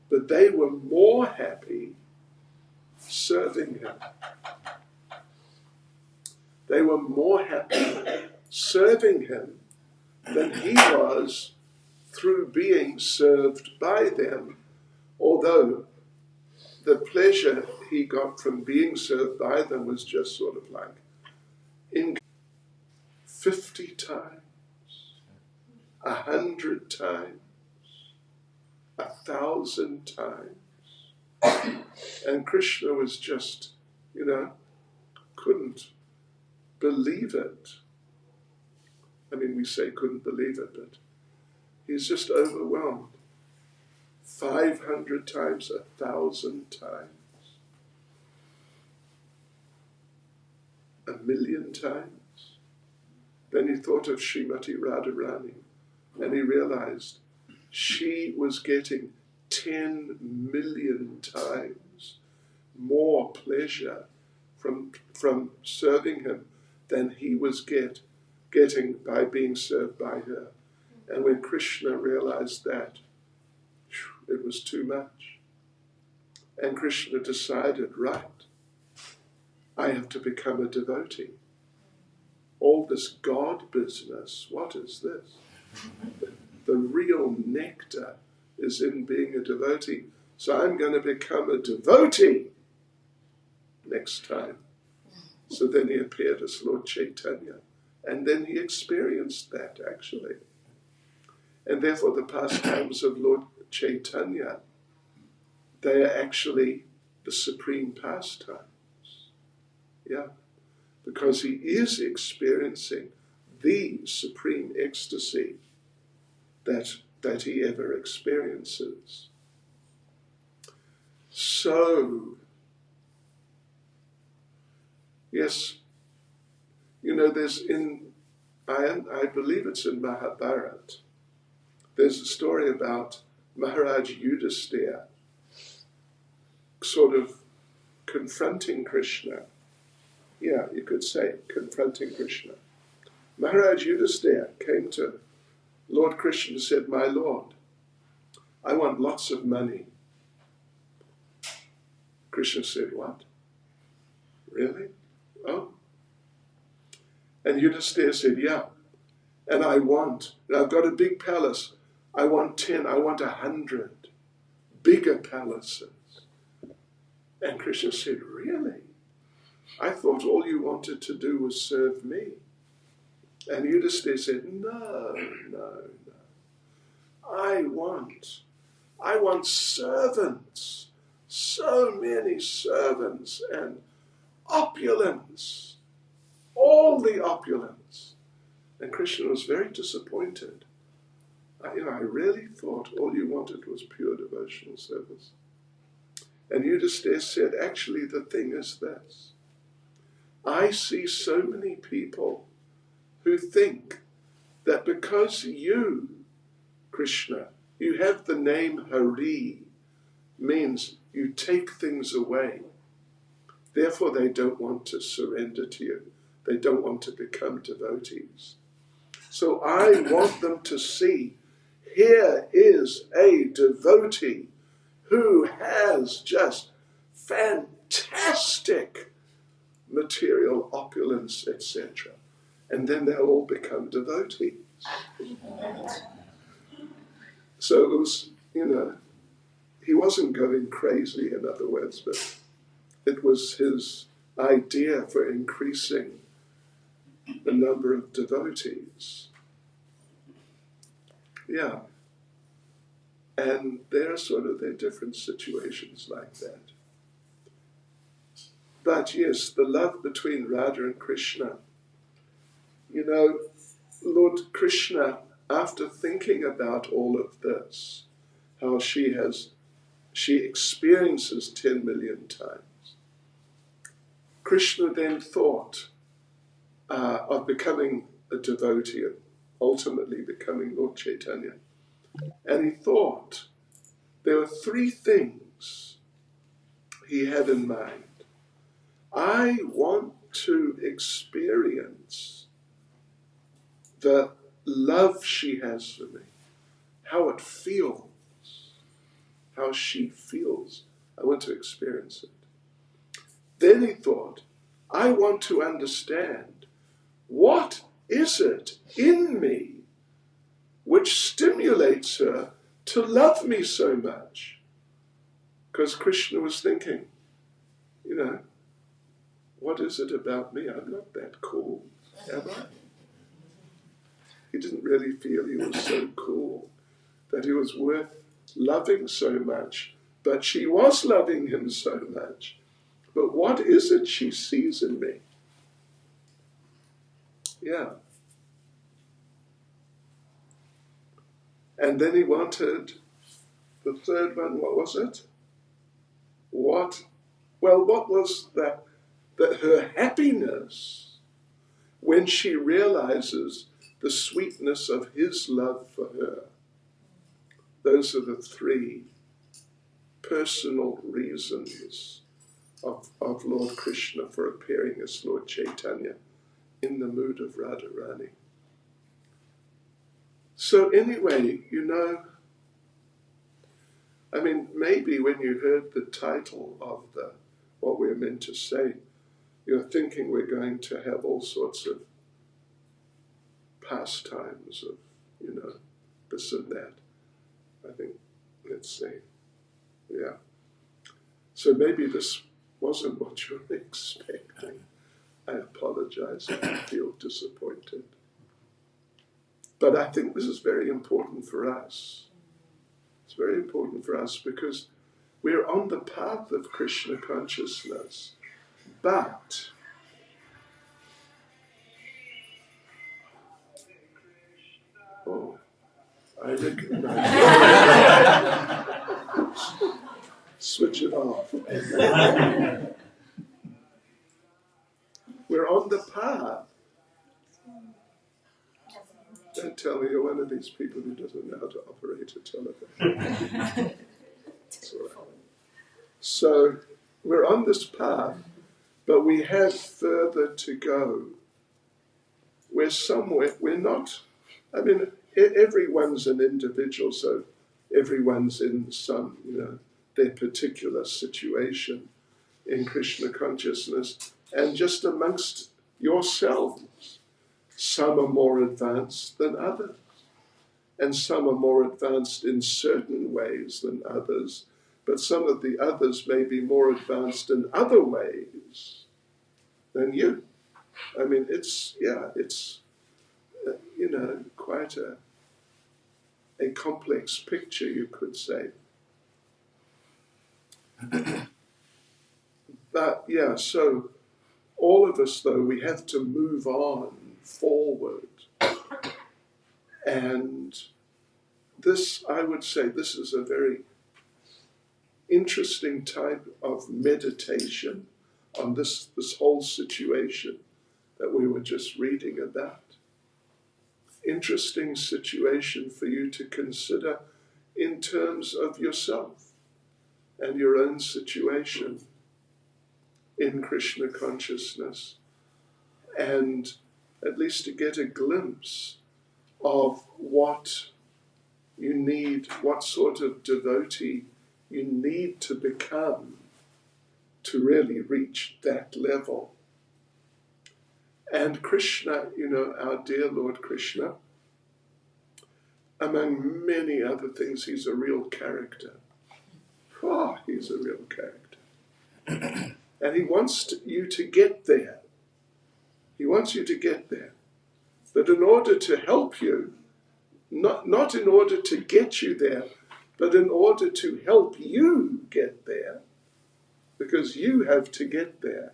Speaker 1: but they were more happy serving him. They were more happy serving him than he was through being served by them, although the pleasure he got from being served by them was just sort of like 50 times, 100 times, 1,000 times. And Krishna was just, couldn't believe it. I mean, we say couldn't believe it, but he's just overwhelmed. 500 times, 1,000 times, 1,000,000 times. Then he thought of Srimati Radharani, and he realized she was getting 10 million times more pleasure from serving him than he was getting by being served by her. And when Krishna realized that, it was too much. And Krishna decided, right, I have to become a devotee. All this God business, what is this? The real nectar is in being a devotee. So I'm going to become a devotee next time. So then he appeared as Lord Chaitanya. And then he experienced that, actually. And therefore the pastimes of Lord Chaitanya, they are actually the supreme pastimes. Yeah. Because he is experiencing the supreme ecstasy that he ever experiences. So, yes, there's I believe it's in Mahabharata, there's a story about Maharaj Yudhisthira sort of confronting Krishna. Yeah, you could say confronting Krishna. Maharaj Yudhisthira came to Lord Krishna and said, "My Lord, I want lots of money." Krishna said, "What? Really? Oh." And Yudhisthira said, "Yeah. And I've got a big palace. I want 10, I want 100 bigger palaces." And Krishna said, "Really? I thought all you wanted to do was serve me." And Yudhisthira said, No. I want servants, so many servants and opulence, all the opulence. And Krishna was very disappointed. I really thought all you wanted was pure devotional service. And Eustace said, actually, the thing is this. I see so many people who think that because you, Krishna, you have the name Hari, means you take things away. Therefore, they don't want to surrender to you. They don't want to become devotees. So I want them to see, here is a devotee who has just fantastic material opulence, etc. And then they'll all become devotees. So it was, he wasn't going crazy, in other words, but it was his idea for increasing the number of devotees. Yeah. And there are different situations like that. But yes, the love between Radha and Krishna. Lord Krishna, after thinking about all of this, how she experiences 10 million times, Krishna then thought of becoming a devotee, ultimately becoming Lord Chaitanya. And he thought there were 3 things he had in mind. I want to experience the love she has for me, how it feels, how she feels. I want to experience it. Then he thought, I want to understand what is it in me which stimulates her to love me so much. Because Krishna was thinking, what is it about me? I'm not that cool, am I? He didn't really feel he was so cool, that he was worth loving so much. But she was loving him so much. But what is it she sees in me? Yeah. And then he wanted the 3rd one. What was it? What was that her happiness when she realizes the sweetness of his love for her. Those are the 3 personal reasons of Lord Krishna for appearing as Lord Chaitanya in the mood of Radharani. So anyway, maybe when you heard the title of what we're meant to say, you're thinking we're going to have all sorts of pastimes of, this and that. I think, let's see. Yeah. So maybe this wasn't what you were expecting. I apologize if you feel disappointed. But I think this is very important for us. It's very important for us because we're on the path of Krishna consciousness. But I recognize switch it off. We're on the path. Don't tell me you're one of these people who doesn't know how to operate a telephone. It's all right. So we're on this path, but we have further to go. We're not, everyone's an individual, so everyone's in some, their particular situation in Krishna consciousness, and just amongst yourselves, some are more advanced than others, and some are more advanced in certain ways than others, but some of the others may be more advanced in other ways than you. It's quite a complex picture, you could say. But yeah, so all of us, though, we have to move on forward and this, I would say, this is a very interesting type of meditation on this whole situation that we were just reading about. Interesting situation for you to consider in terms of yourself and your own situation in Krishna consciousness, and at least to get a glimpse of what you need, what sort of devotee you need to become to really reach that level. And Krishna, our dear Lord Krishna, among many other things, he's a real character. Oh, he's a real character. And he wants you to get there. He wants you to get there. But in order to help you, not in order to get you there, but in order to help you get there, because you have to get there.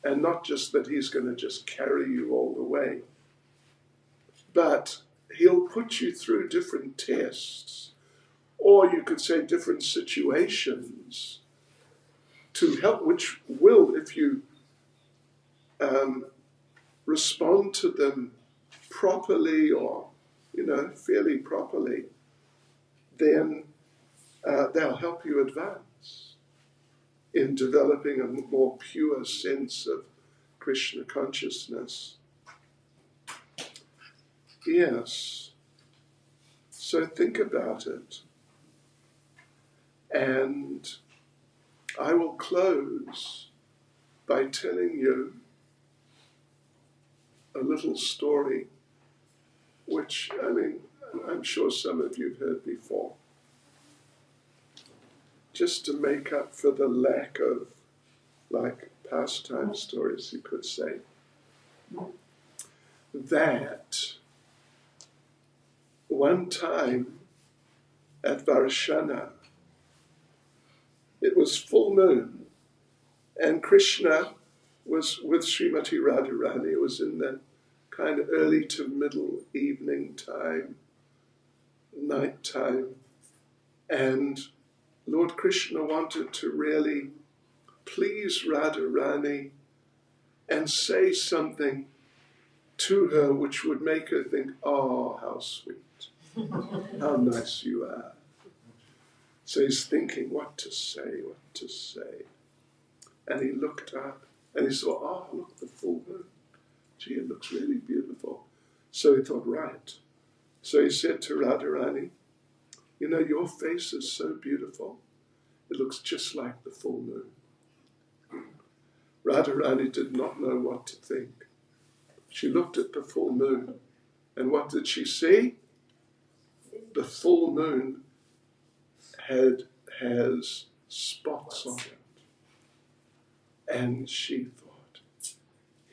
Speaker 1: And not just that he's going to just carry you all the way, but he'll put you through different tests, or you could say different situations to help, which will, if you respond to them properly, or fairly properly, then they'll help you advance in developing a more pure sense of Krishna consciousness. Yes. So think about it. And I will close by telling you a little story, which, I'm sure some of you have heard before. Just to make up for the lack of, pastime stories, you could say. That one time at Varshana, it was full moon, and Krishna was with Srimati Radharani. It was in the kind of early to middle evening time, night time, and Lord Krishna wanted to really please Radharani and say something to her which would make her think, oh, how sweet, how nice you are. So he's thinking what to say. And he looked up and he saw, oh, look, the full moon. Gee, it looks really beautiful. So he thought, right. So he said to Radharani, your face is so beautiful. It looks just like the full moon. Radharani did not know what to think. She looked at the full moon, and what did she see? The full moon has spots on it. And she thought,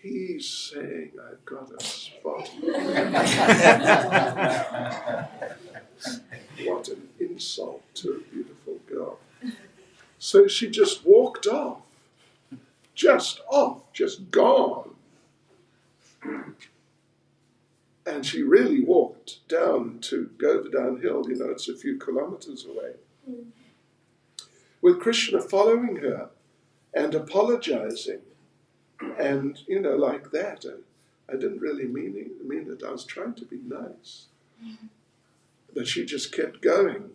Speaker 1: he's saying I've got a spot. What an insult to a beautiful girl. So she just walked off. Just gone. And she really walked down to Govardhan Hill, it's a few kilometers away, with Krishna following her and apologizing. And, like that. I didn't really mean it. I was trying to be nice. But she just kept going.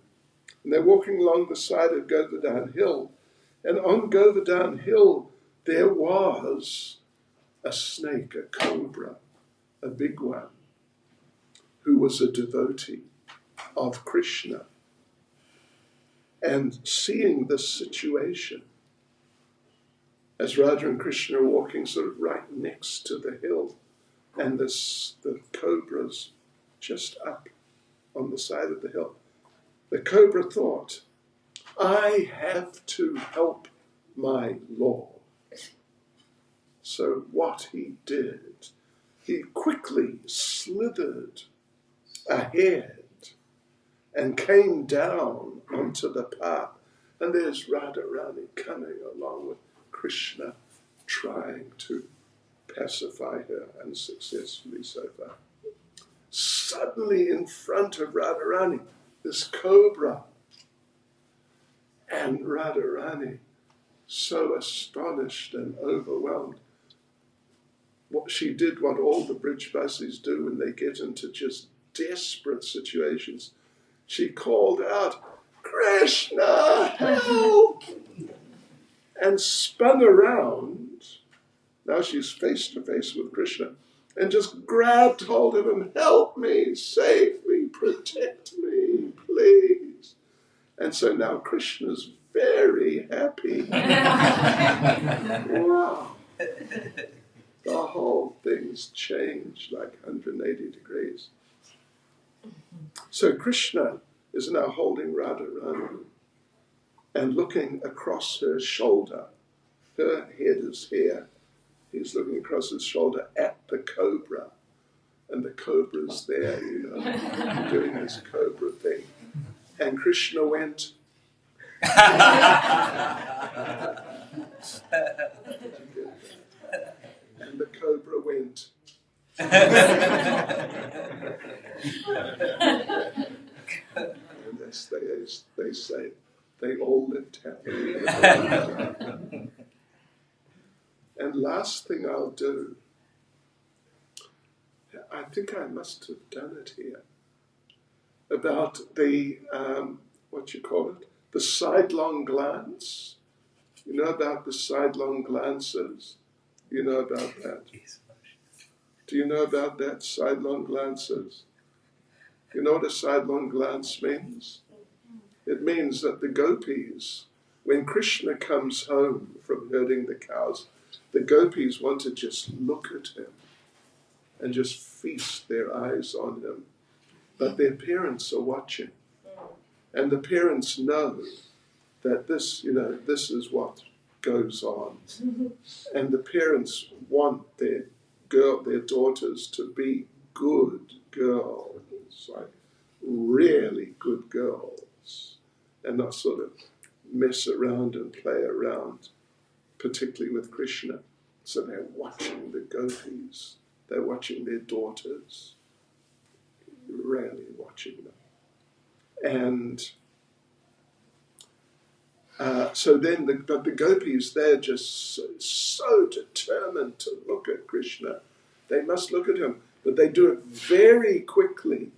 Speaker 1: And they're walking along the side of Govardhan Hill. And on Govardhan Hill, there was a snake, a cobra, a big one, who was a devotee of Krishna. And seeing this situation, as Radha and Krishna are walking sort of right next to the hill, and the cobra's just up on the side of the hill, the cobra thought, I have to help my Lord. So what he did, he quickly slithered ahead and came down onto the path. And there's Radharani coming along with Krishna, trying to pacify her, unsuccessfully so far. suddenly in front of Radharani, this cobra. And Radharani, so astonished and overwhelmed, she did what all the Brijbasis do when they get into just desperate situations. She called out, "Krishna, help!" and spun around. Now she's face to face with Krishna, and just grabbed hold of him. "Help me, save me, protect me, please." And so now Krishna's very happy. Wow. The whole thing's changed like 180 degrees. So Krishna is now holding Radharani and looking across her shoulder. Her head is here. He's looking across his shoulder at the cobra. And the cobra's there, doing his cobra thing. And Krishna went... And the cobra went... And as they say, they all lived happily. And last thing I'll do, I think I must have done it here, about the, the sidelong glance. You know about the sidelong glances? You know about that? Do you know about that, sidelong glances? You know what a sidelong glance means? It means that the gopis, when Krishna comes home from herding the cows, the gopis want to just look at him and just feast their eyes on him. But their parents are watching. And the parents know that this is what goes on. And the parents want their daughters to be good girls, like really good girls, and not sort of mess around and play around, particularly with Krishna. So they're watching the gopis, they're watching their daughters, really watching them. And so then the gopis, they're just so determined to look at Krishna. They must look at him, but they do it very quickly.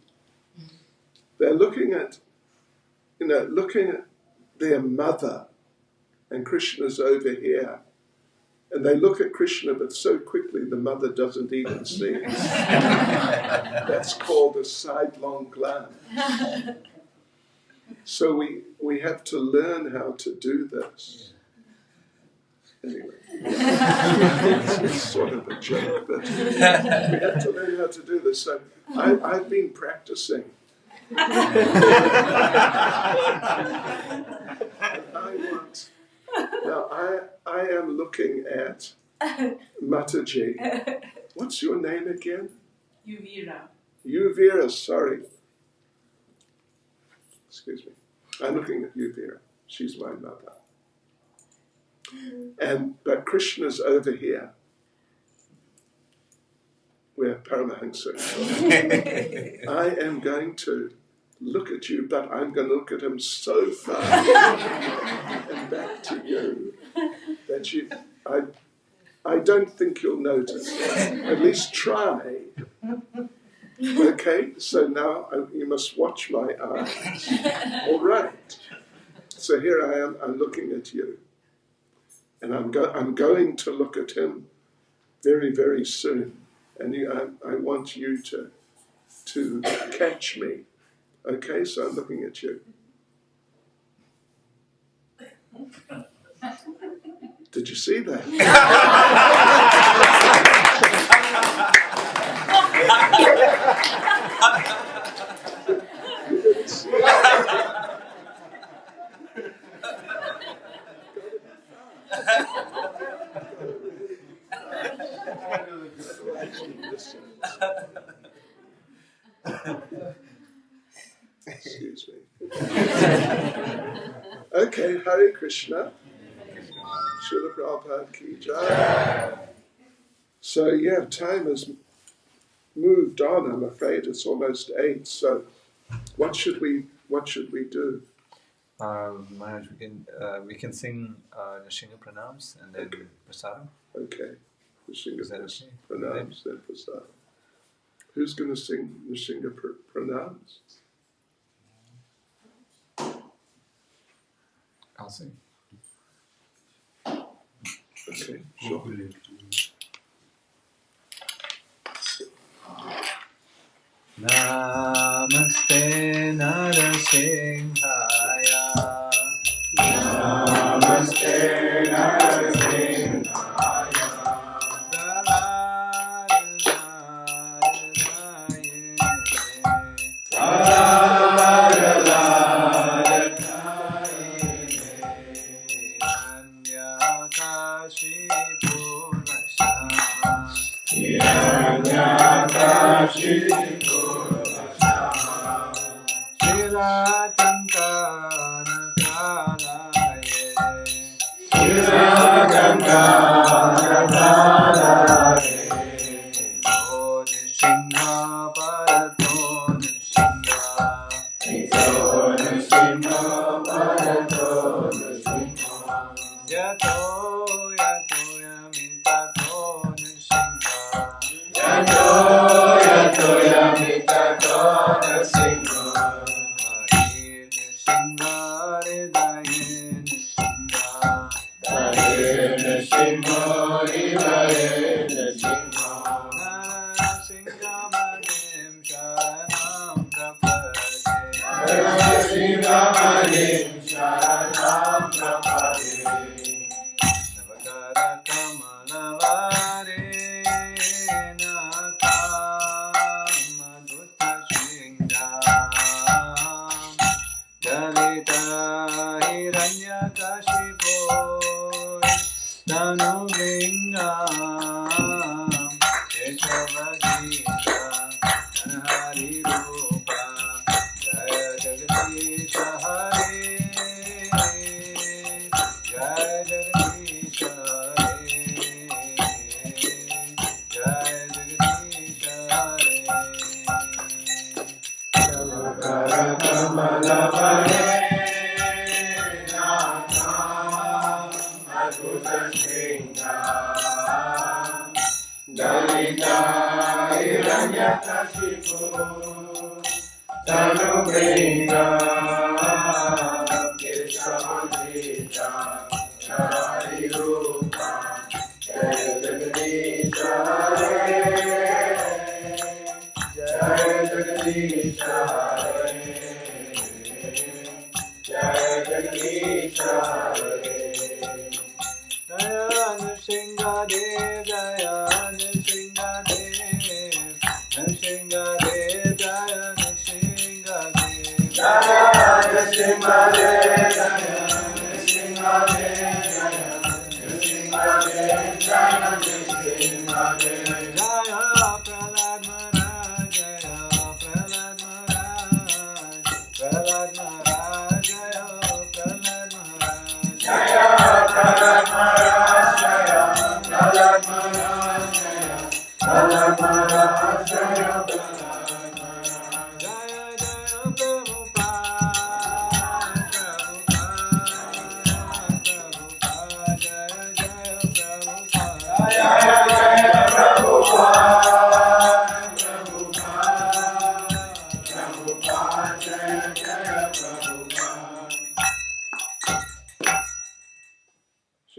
Speaker 1: They're looking at their mother, and Krishna's over here. And they look at Krishna, but so quickly the mother doesn't even see it. That's called a sidelong glance. So we have to learn how to do this. Anyway, it's sort of a joke, but we have to learn how to do this. So I've been practicing. I am looking at Mataji. What's your name again? Uvira, sorry. Excuse me. I'm looking at Uvira. She's my mother. But Krishna's over here, where Paramahansa is. I am going to look at you, but I'm going to look at him so far and back to you that I don't think you'll notice. At least try. Okay, so now you must watch my eyes. All right. So here I am, I'm looking at you. And I'm going to look at him very, very soon. And I want you to catch me. Okay, so I'm looking at you. Did you see that? You didn't see that? Excuse me. Okay, Hare Krishna. Srila Prabhupada ki jai. So yeah, time is moved on. I'm afraid it's almost 8. So, what should we do?
Speaker 3: Maharaj, we can sing Nishinga Pranams and then Prasadam.
Speaker 1: Okay, Nishinga
Speaker 3: okay?
Speaker 1: Pranams, then Prasadam. Who's going to sing Nishinga Pranams?
Speaker 3: I'll sing.
Speaker 1: Okay, sure.
Speaker 3: Namaste Narasimhaya.
Speaker 2: Namaste Narasimhaya.